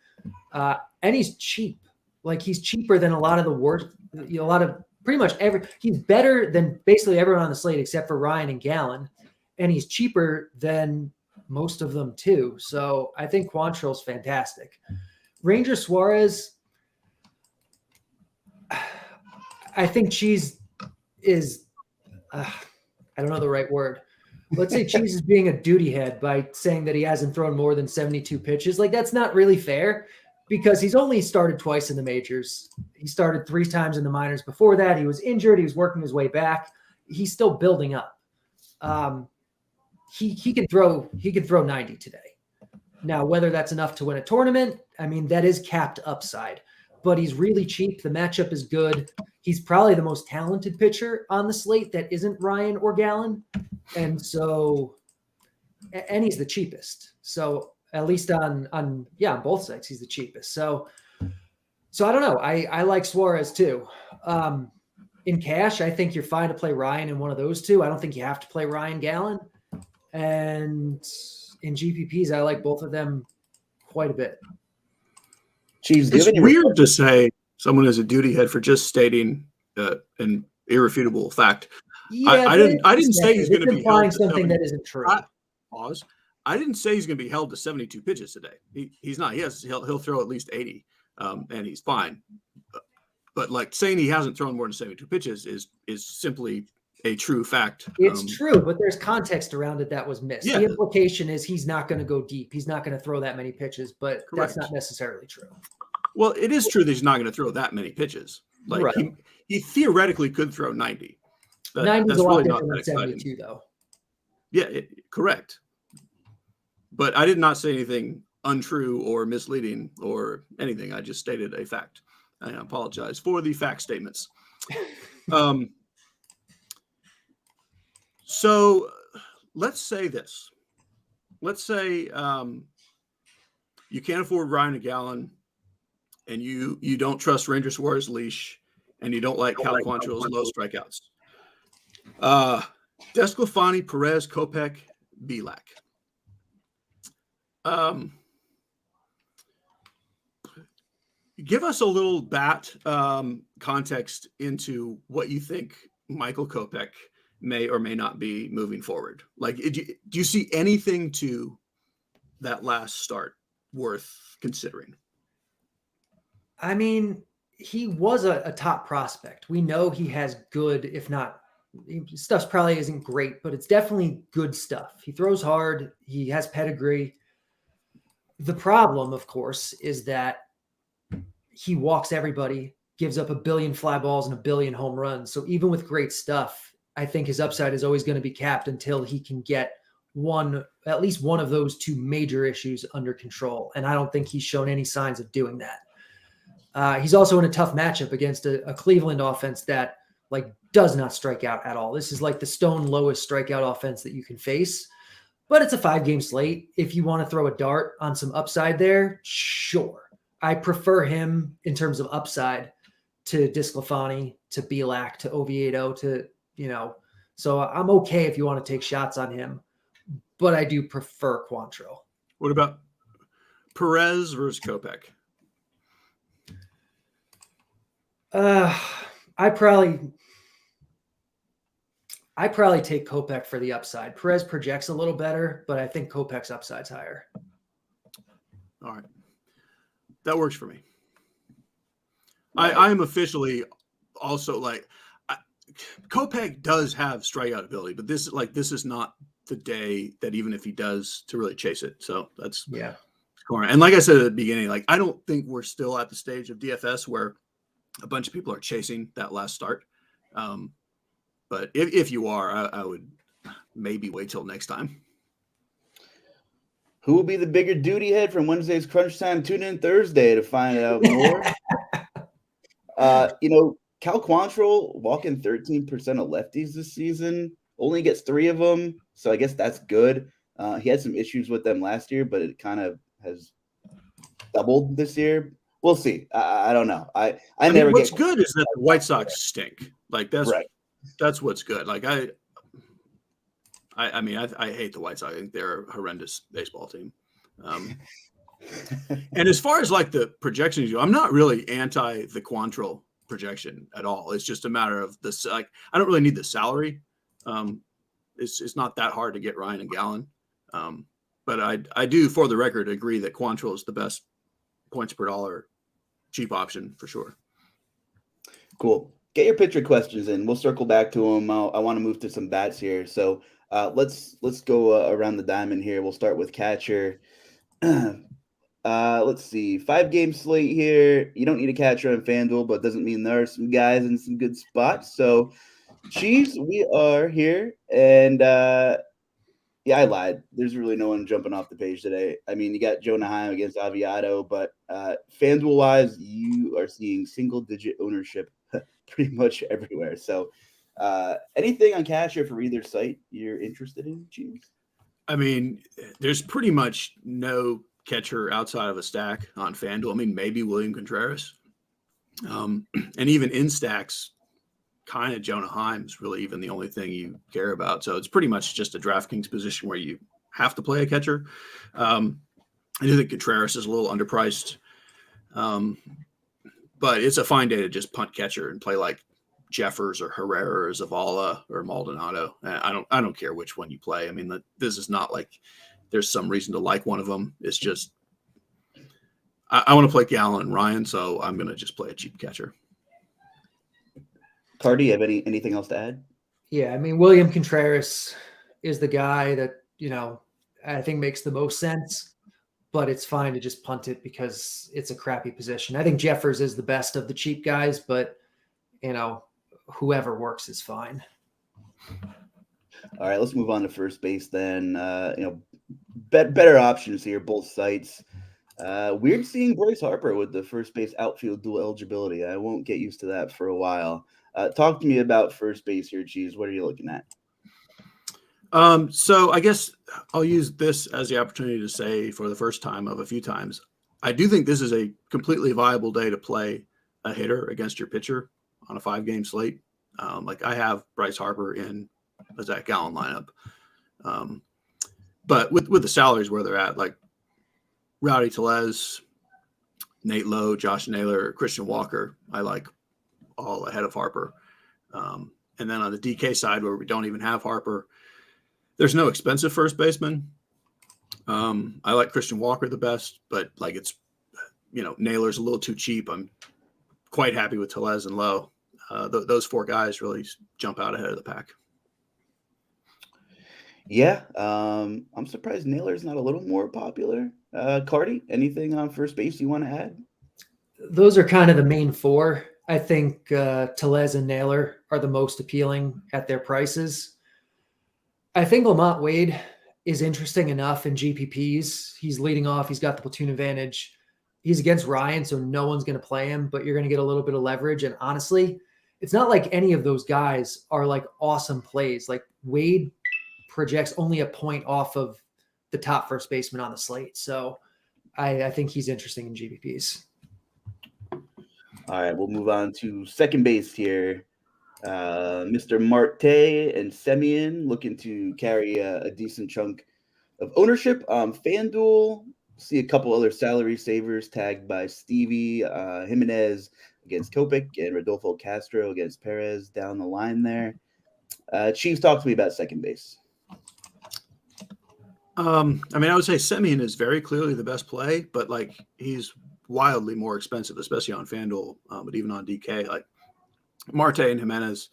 And he's cheap. Like, he's cheaper than a lot of the worst, pretty much he's better than basically everyone on the slate except for Ryan and Gallen. And he's cheaper than most of them too. So I think Quantrill's fantastic. Ranger Suarez, I think Cheese is, I don't know the right word. Let's say Cheese is being a duty head by saying that he hasn't thrown more than 72 pitches. Like, that's not really fair because he's only started twice in the majors. He started 3 times in the minors before that. He was injured. He was working his way back. He's still building up. He could throw 90 today. Now, whether that's enough to win a tournament, I mean, that is capped upside. But he's really cheap. The matchup is good. He's probably the most talented pitcher on the slate that isn't Ryan or Gallen. And he's the cheapest. So at least on both sides, he's the cheapest. So I don't know. I like Suarez too. In cash, I think you're fine to play Ryan in one of those two. I don't think you have to play Ryan Gallen. And in GPPs, I like both of them quite a bit. Cheese, It's weird to say someone is a duty head for just stating an irrefutable fact. Yeah, I didn't say he's going to be held to something that isn't true. I didn't say he's going to be held to 72 pitches today. He's not. He'll throw at least 80, and he's fine. But like saying he hasn't thrown more than 72 pitches is simply a true fact. It's true, but there's context around it that was missed. Yeah. The implication is he's not going to go deep. He's not going to throw that many pitches, but Correct. That's not necessarily true. Well, it is true that he's not going to throw that many pitches. Like right. he theoretically could throw 90. 90 is a lot different than 72, though. Yeah, correct. But I did not say anything untrue or misleading or anything. I just stated a fact. I apologize for the fact statements. So let's say this. Let's say you can't afford Ryan and Gallen, and you don't trust Ranger Suarez leash, and you don't like Cal Quantrill's low strikeouts. Desclafani, Perez, Kopech, Belak. Give us a little bat context into what you think Michael Kopech may or may not be moving forward. Like, do you see anything to that last start worth considering? I mean, he was a top prospect. We know he has good, if not, stuff probably isn't great, but it's definitely good stuff. He throws hard. He has pedigree. The problem, of course, is that he walks everybody, gives up 1 billion fly balls and 1 billion home runs. So even with great stuff, I think his upside is always going to be capped until he can get at least one of those 2 major issues under control. And I don't think he's shown any signs of doing that. He's also in a tough matchup against a Cleveland offense that does not strike out at all. This is like the stone lowest strikeout offense that you can face, but it's a 5-game slate. If you want to throw a dart on some upside there, sure. I prefer him in terms of upside to Desclafani, to Belak, to Oviedo, so I'm okay if you want to take shots on him, but I do prefer Quantrill. What about Perez versus Kopech? I probably take Kopech for the upside. Perez projects a little better, but I think Kopech's upside's higher. All right. That works for me. Right. I am officially also Kopech does have strikeout ability, but this is not the day that even if he does to really chase it. So that's corner. And like I said at the beginning, I don't think we're still at the stage of DFS where a bunch of people are chasing that last start. But if you are, I would maybe wait till next time. Who will be the bigger duty head from Wednesday's Crunch Time? Tune in Thursday to find out more. Cal Quantrill walking 13% of lefties this season, only gets 3 of them. So I guess that's good. He had some issues with them last year, but it kind of has doubled this year. We'll see. I don't know. I never what's get good is that the White Sox stink. Like that's right. That's what's good. Like I hate the White Sox. I think they're a horrendous baseball team. And as far as like the projections go, I'm not really anti the Quantrill projection at all. It's just a matter of this. Like I don't really need the salary. It's not that hard to get Ryan and Gallen. But I do, for the record, agree that Quantrill is the best points per dollar cheap option for sure. Cool. Get your pitcher questions in. We'll circle back to them. I want to move to some bats here. So let's go around the diamond here. We'll start with catcher. Let's see. 5-game slate here. You don't need a catcher on FanDuel, but doesn't mean there are some guys in some good spots. So, Chiefs, we are here. And, I lied. There's really no one jumping off the page today. I mean, you got Jonah Heim against Aviado, but FanDuel-wise, you are seeing single-digit ownership pretty much everywhere. So, anything on catcher for either site you're interested in, Chiefs? I mean, there's pretty much no catcher outside of a stack on FanDuel. I mean, maybe William Contreras. And even in stacks, kind of Jonah Heim is really even the only thing you care about. So it's pretty much just a DraftKings position where you have to play a catcher. I do think Contreras is a little underpriced. But it's a fine day to just punt catcher and play like Jeffers or Herrera or Zavala or Maldonado. I don't care which one you play. I mean, this is not like there's some reason to like one of them. It's just I want to play Gallen and Ryan, so I'm going to just play a cheap catcher. Carty, you have anything else to add? Yeah, I mean, William Contreras is the guy that, I think makes the most sense, but it's fine to just punt it because it's a crappy position. I think Jeffers is the best of the cheap guys, but, whoever works is fine. All right, let's move on to first base then. Better options here, both sites. Weird seeing Bryce Harper with the first base outfield dual eligibility. I won't get used to that for a while. Talk to me about first base here, Cheese. What are you looking at? So I guess I'll use this as the opportunity to say for the first time of a few times, I do think this is a completely viable day to play a hitter against your pitcher on a 5-game slate. Like I have Bryce Harper in a Zach Gallen lineup. But with the salaries where they're at, like Rowdy Tellez, Nate Lowe, Josh Naylor, Christian Walker, I like all ahead of Harper. And then on the DK side where we don't even have Harper, there's no expensive first baseman. I like Christian Walker the best, but like it's, Naylor's a little too cheap. I'm quite happy with Tellez and Lowe. Those 4 guys really jump out ahead of the pack. Yeah, I'm surprised Naylor's not a little more popular. Carty, anything on first base you want to add? Those are kind of the main 4. I think Tellez and Naylor are the most appealing at their prices. I think Lamont Wade is interesting enough in GPPs. He's leading off. He's got the platoon advantage. He's against Ryan, so no one's going to play him, but you're going to get a little bit of leverage. And honestly, it's not like any of those guys are like awesome plays. Like Wade projects only a point off of the top first baseman on the slate. So I think he's interesting in GPPs. All right, we'll move on to second base here. Mr. Marte and Semien looking to carry a decent chunk of ownership. FanDuel, see a couple other salary savers tagged by Stevie Jimenez against Kopech and Rodolfo Castro against Perez down the line there. Chiefs, talk to me about second base. I would say Semien is very clearly the best play, but like he's wildly more expensive, especially on FanDuel, but even on DK. Like Marte and Jimenez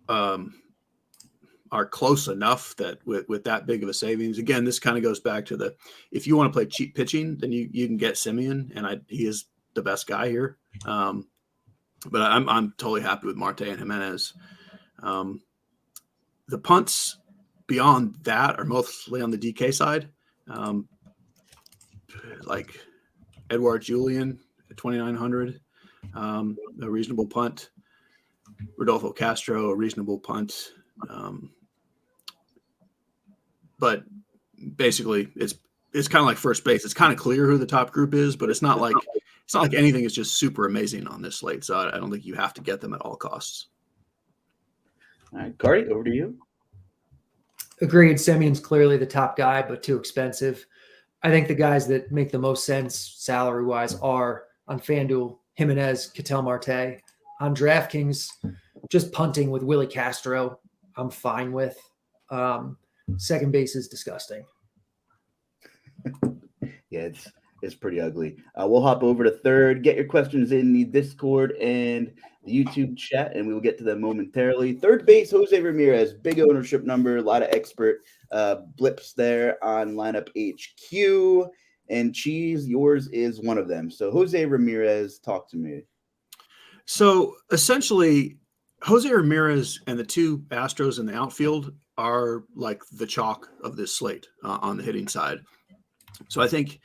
are close enough that with that big of a savings, again, this kind of goes back to if you want to play cheap pitching, then you can get Semien, and he is the best guy here. But I'm totally happy with Marte and Jimenez. The punts beyond that are mostly on the DK side. Like Edouard Julien at 2,900. a reasonable punt. Rodolfo Castro, a reasonable punt. But basically, it's kind of like first base. It's kind of clear who the top group is, but it's not like anything is just super amazing on this slate. So I don't think you have to get them at all costs. All right, Carty, over to you. Agreed. Semion's clearly the top guy, but too expensive. I think the guys that make the most sense salary-wise are on FanDuel, Jimenez, Ketel Marte. On DraftKings, just punting with Willie Castro, I'm fine with. Second base is disgusting. Yeah, it's pretty ugly. We'll hop over to third. Get your questions in the Discord and the YouTube chat, and we will get to them momentarily. Third base, Jose Ramirez, big ownership number, a lot of expert blips there on lineup HQ. And Cheese, yours is one of them. So Jose Ramirez, talk to me. So essentially, Jose Ramirez and the two Astros in the outfield are like the chalk of this slate on the hitting side. So I think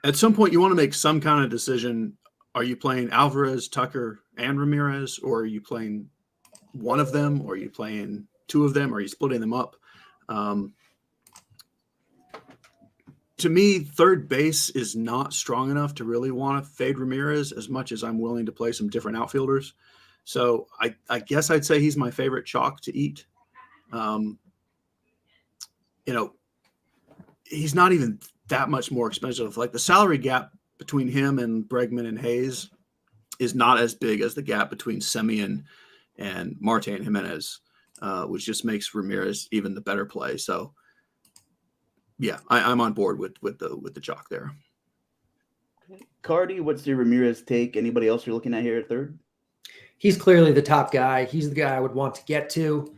at some point you want to make some kind of decision. Are you playing Alvarez, Tucker, and Ramirez, or are you playing one of them, or are you playing two of them, or are you splitting them up? To me, third base is not strong enough to really want to fade Ramirez as much as I'm willing to play some different outfielders. So I guess I'd say he's my favorite chalk to eat. He's not even that much more expensive. Like the salary gap between him and Bregman and Hayes is not as big as the gap between Semien and Marte and Jimenez, which just makes Ramirez even the better play. So yeah, I'm on board with the chalk there. Carty, what's your Ramirez take? Anybody else you're looking at here at third? He's clearly the top guy. He's the guy I would want to get to.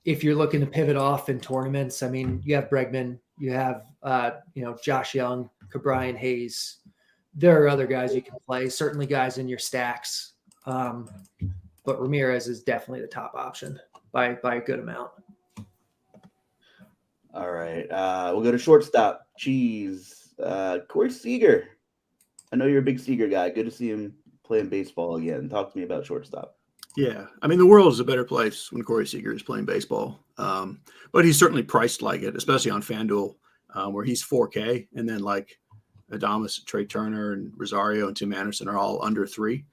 If you're looking to pivot off in tournaments, I mean, you have Bregman, you have Josh Young, Cabrian Hayes. There are other guys you can play, certainly guys in your stacks. But Ramirez is definitely the top option by a good amount. All right. We'll go to shortstop. Cheese. Corey Seager. I know you're a big Seager guy. Good to see him playing baseball again. Talk to me about shortstop. Yeah. I mean, the world is a better place when Corey Seager is playing baseball. But he's certainly priced like it, especially on FanDuel, where he's 4K. And then like Adames, Trey Turner, and Rosario and Tim Anderson are all under 3.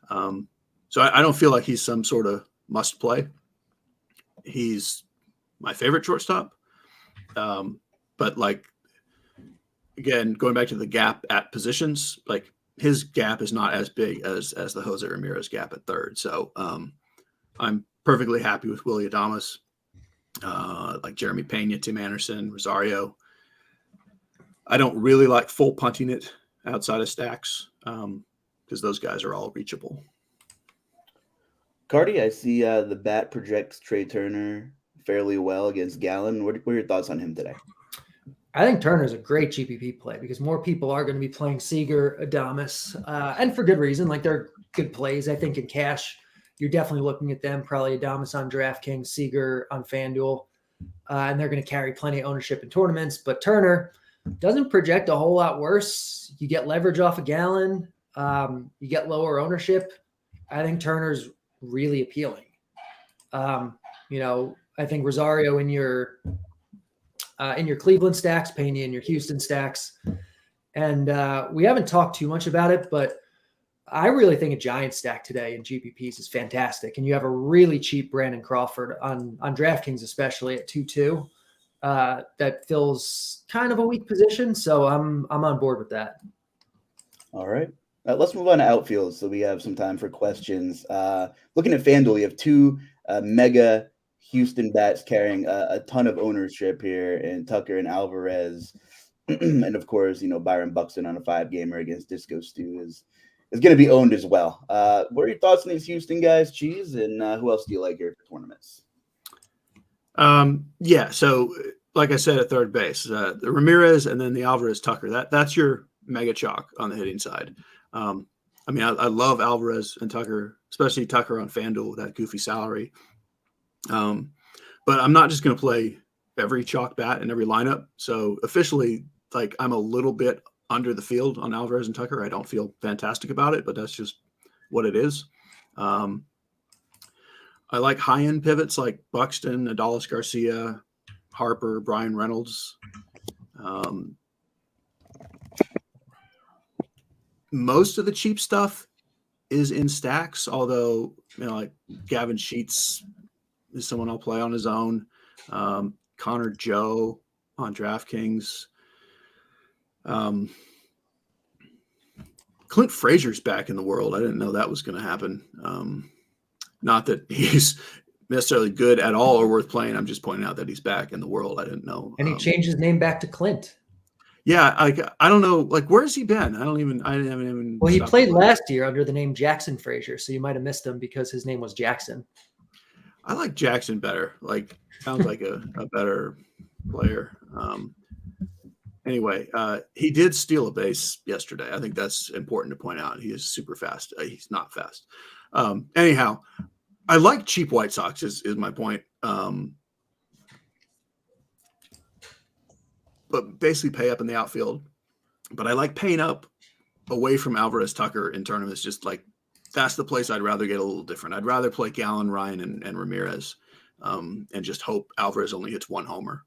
So I don't feel like he's some sort of must play. He's my favorite shortstop. But like, again, going back to the gap at positions, like his gap is not as big as the Jose Ramirez gap at third. So I'm perfectly happy with Willie Adames, like Jeremy Pena, Tim Anderson, Rosario. I don't really like full punting it outside of stacks because those guys are all reachable. Carty, I see the bat projects Trey Turner fairly well against Gallen. What are your thoughts on him today? I think Turner's a great GPP play because more people are going to be playing Seager, Adames, and for good reason. Like they're good plays. I think in cash, you're definitely looking at them. Probably Adames on DraftKings, Seager on FanDuel, and they're going to carry plenty of ownership in tournaments. But Turner doesn't project a whole lot worse. You get leverage off a Gallen. You get lower ownership. I think Turner's really appealing. I think Rosario in your Cleveland stacks, Pena in your Houston stacks. And we haven't talked too much about it, but I really think a giant stack today in GPPs is fantastic. And you have a really cheap Brandon Crawford on DraftKings, especially at 2.2, that fills kind of a weak position. So I'm on board with that. All right. Let's move on to outfield so we have some time for questions. Looking at FanDuel, you have two mega Houston bats carrying a ton of ownership here, and Tucker and Alvarez. And of course, Byron Buxton on a 5-gamer against Disco Stew is going to be owned as well. What are your thoughts on these Houston guys, Cheese? And who else do you like here for tournaments? Yeah. So like I said, at third base, the Ramirez and then the Alvarez Tucker, that's your mega chalk on the hitting side. I love Alvarez and Tucker, especially Tucker on FanDuel with that goofy salary. But I'm not just going to play every chalk bat in every lineup. So officially, like I'm a little bit under the field on Alvarez and Tucker. I don't feel fantastic about it, but that's just what it is. I like high-end pivots like Buxton, Adolis Garcia, Harper, Brian Reynolds. Most of the cheap stuff is in stacks, although, like Gavin Sheets is someone I'll play on his own. Connor Joe on DraftKings. Clint Frazier's back in the world. I didn't know that was going to happen. Not that he's necessarily good at all or worth playing. I'm just pointing out that he's back in the world. I didn't know. And he changed his name back to Clint. Yeah, I don't know. Like, where's he been? I haven't even. Well, he played last year under the name Jackson Frazier, so you might have missed him because his name was Jackson. I like Jackson better. Like, sounds like a better player. Anyway, he did steal a base yesterday. I think that's important to point out. He is super fast. He's not fast. Anyhow, I like cheap White Sox is my point. But basically pay up in the outfield. But I like paying up away from Alvarez Tucker in tournaments. Just like that's the place I'd rather get a little different. I'd rather play Gallen, Ryan, and Ramirez, and just hope Alvarez only hits one homer.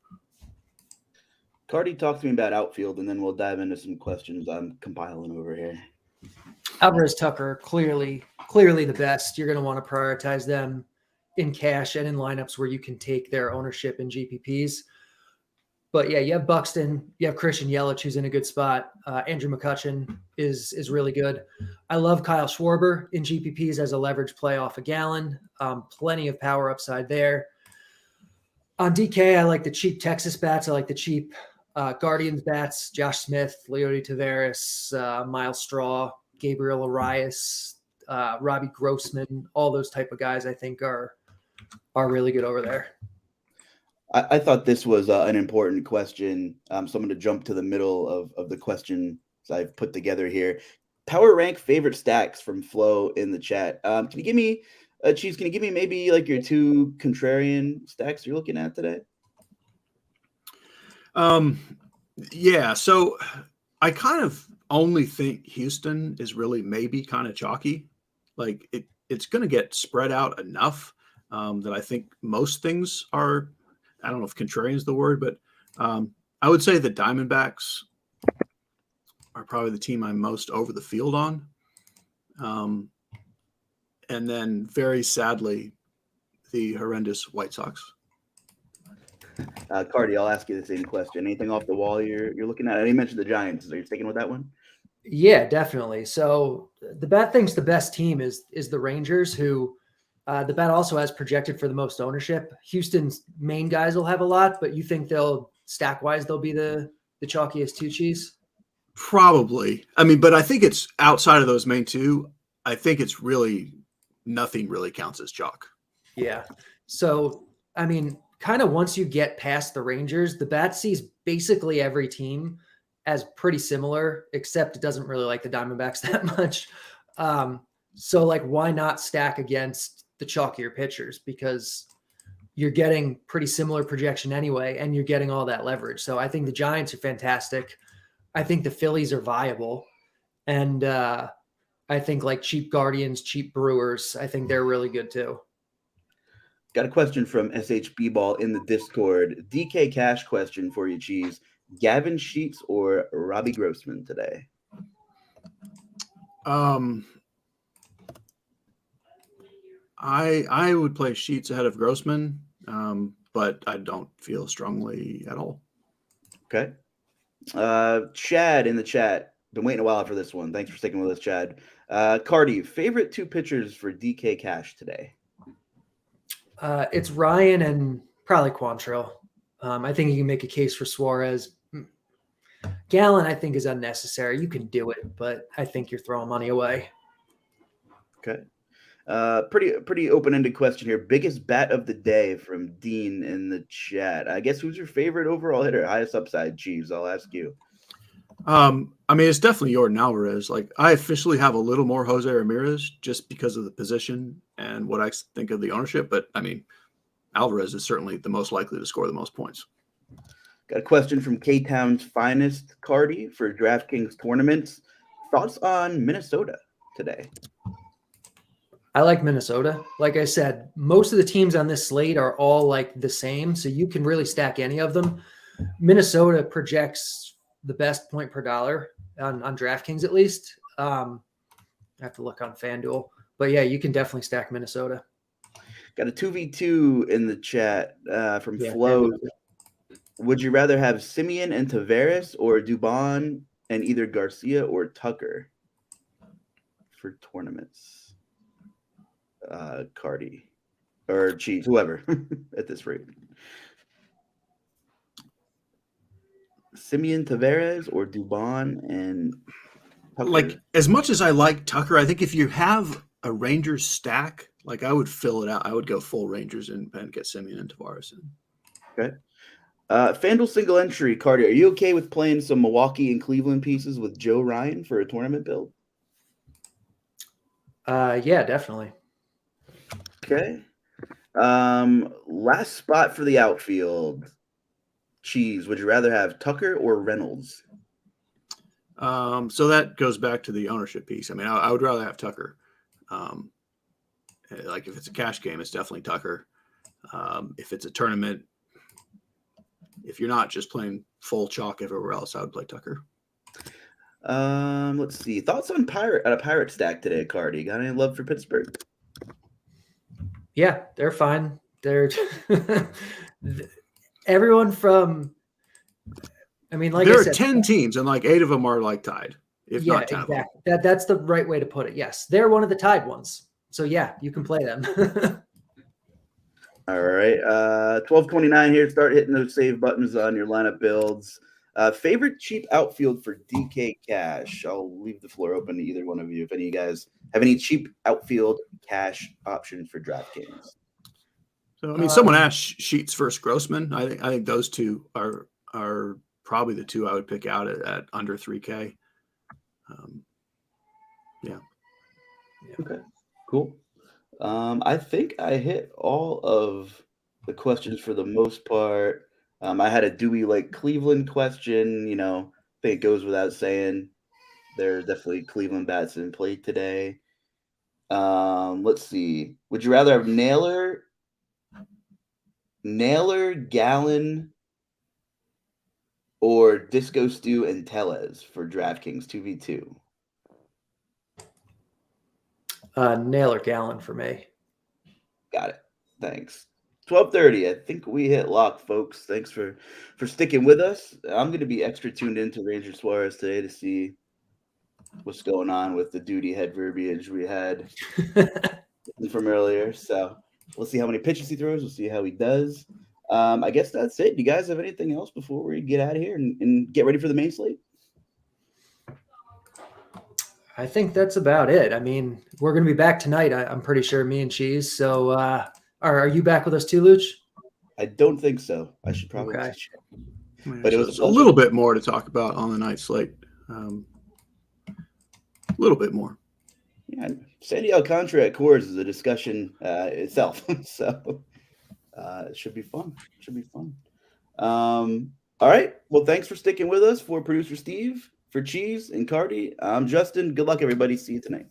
Carty, talk to me about outfield, and then we'll dive into some questions I'm compiling over here. Alvarez Tucker, clearly the best. You're going to want to prioritize them in cash and in lineups where you can take their ownership in GPPs. But yeah, you have Buxton, you have Christian Yelich, who's in a good spot. Andrew McCutchen is really good. I love Kyle Schwarber in GPPs as a leverage play off a Gallen. Plenty of power upside there. On DK, I like the cheap Texas bats. I like the cheap Guardians bats, Josh Smith, Leody Taveras, Miles Straw, Gabriel Arias, Robbie Grossman, all those type of guys I think are really good over there. I thought this was an important question, so I'm going to jump to the middle of the questions I've put together here. Power rank favorite stacks from Flo in the chat. Can you give me, Cheese, can you give me maybe like your two contrarian stacks you're looking at today? Yeah, so I kind of only think Houston is really maybe kind of chalky. Like it's going to get spread out enough that I think most things are. I don't know if contrarian is the word, but I would say the Diamondbacks are probably the team I'm most over the field on. And then very sadly, the horrendous White Sox. Carty, I'll ask you the same question. Anything off the wall you're looking at? I know you mentioned the Giants. Are you sticking with that one? Yeah, definitely. So the bat thinks the best team is the Rangers, who the bat also has projected for the most ownership. Houston's main guys will have a lot, but you think they'll stack wise they'll be the chalkiest two, Cheese? Probably. I mean, but I think it's outside of those main two. I think it's really nothing really counts as chalk. Yeah. So I mean, kind of once you get past the Rangers, the bat sees basically every team as pretty similar, except it doesn't really like the Diamondbacks that much. So like, why not stack against the chalkier pitchers? Because you're getting pretty similar projection anyway, and you're getting all that leverage. So I think the Giants are fantastic. I think the Phillies are viable. And I think like cheap Guardians, cheap Brewers, I think they're really good too. Got a question from SHB Ball in the Discord. DK Cash question for you, Cheese. Gavin Sheets or Robbie Grossman today? I would play Sheets ahead of Grossman, but I don't feel strongly at all. Okay. Chad in the chat. Been waiting a while for this one. Thanks for sticking with us, Chad. Carty, favorite two pitchers for DK Cash today? It's Ryan and probably Quantrill. I think you can make a case for Suarez. Gallen, I think, is unnecessary. You can do it, but I think you're throwing money away. Okay. Pretty open-ended question here. Biggest bat of the day from Dean in the chat. I guess who's your favorite overall hitter? Highest upside, Chiefs. I'll ask you. I mean, it's definitely Yordan Alvarez. Like, I officially have a little more Jose Ramirez just because of the position and what I think of the ownership. But I mean, Alvarez is certainly the most likely to score the most points. Got a question from K-Town's finest, Carty, for DraftKings tournaments. Thoughts on Minnesota today? I like Minnesota. Like I said, most of the teams on this slate are all like the same, so you can really stack any of them. Minnesota projects the best point per dollar on DraftKings, at least. I have to look on FanDuel, but yeah, you can definitely stack Minnesota. Got a 2v2 in the chat from Flo. Minnesota. Would you rather have Simeon and Tavares or Dubon and either Garcia or Tucker for tournaments? Carty or Cheese, whoever at this rate. Simeon, Tavares, or Dubon and Tucker? Like, as much as I like Tucker, I think if you have a Rangers stack, like I would fill it out. I would go full Rangers and get Simeon and Tavares in. Okay. FanDuel single entry, Carty, are you okay with playing some Milwaukee and Cleveland pieces with Joe Ryan for a tournament build? Yeah, definitely. Okay. Last spot for the outfield. Cheese, would you rather have Tucker or Reynolds? So that goes back to the ownership piece. I mean, I would rather have Tucker. Like if it's a cash game, it's definitely Tucker. If it's a tournament, if you're not just playing full chalk everywhere else, I would play Tucker. Let's see. Thoughts on a pirate stack today, Carty? Got any love for Pittsburgh? Yeah, they're fine. They're everyone from. I mean, like there I said, are 10 teams, and like 8 of them are like tied, if yeah, not 10 exactly. of them. That's the right way to put it. Yes, they're one of the tied ones. So yeah, you can play them. All right. 12:29 here. Start hitting those save buttons on your lineup builds. Favorite cheap outfield for DK Cash? I'll leave the floor open to either one of you. If any of you guys have any cheap outfield cash options for DraftKings. So I mean, someone asked Sheets versus Grossman. I think those two are probably the two I would pick out at under 3K. Yeah. Okay. Cool. I think I hit all of the questions for the most part. I had a Dewey Lake Cleveland question. You know, I think it goes without saying. There's definitely Cleveland bats in play today. Let's see. Would you rather have Naylor, Gallon, or Disco Stew and Tellez for DraftKings 2v2? Naylor Gallon for me. Got it. Thanks. 12:30. I think we hit lock, folks. Thanks for sticking with us. I'm going to be extra tuned into Ranger Suarez today to see what's going on with the duty head verbiage we had from earlier. So we'll see how many pitches he throws. We'll see how he does. I guess that's it. Do you guys have anything else before we get out of here and get ready for the main slate? I think that's about it. I mean, we're going to be back tonight. I'm pretty sure, me and Cheese. So are you back with us too, Luch? I don't think so. I should probably Okay. check. But it was a little bit more to talk about on the night slate. A little bit more. Yeah, Sandy Alcantara at Coors is a discussion itself. So it should be fun. All right. Well, thanks for sticking with us. For producer Steve, for Cheese and Carty, I'm Justin. Good luck, everybody. See you tonight.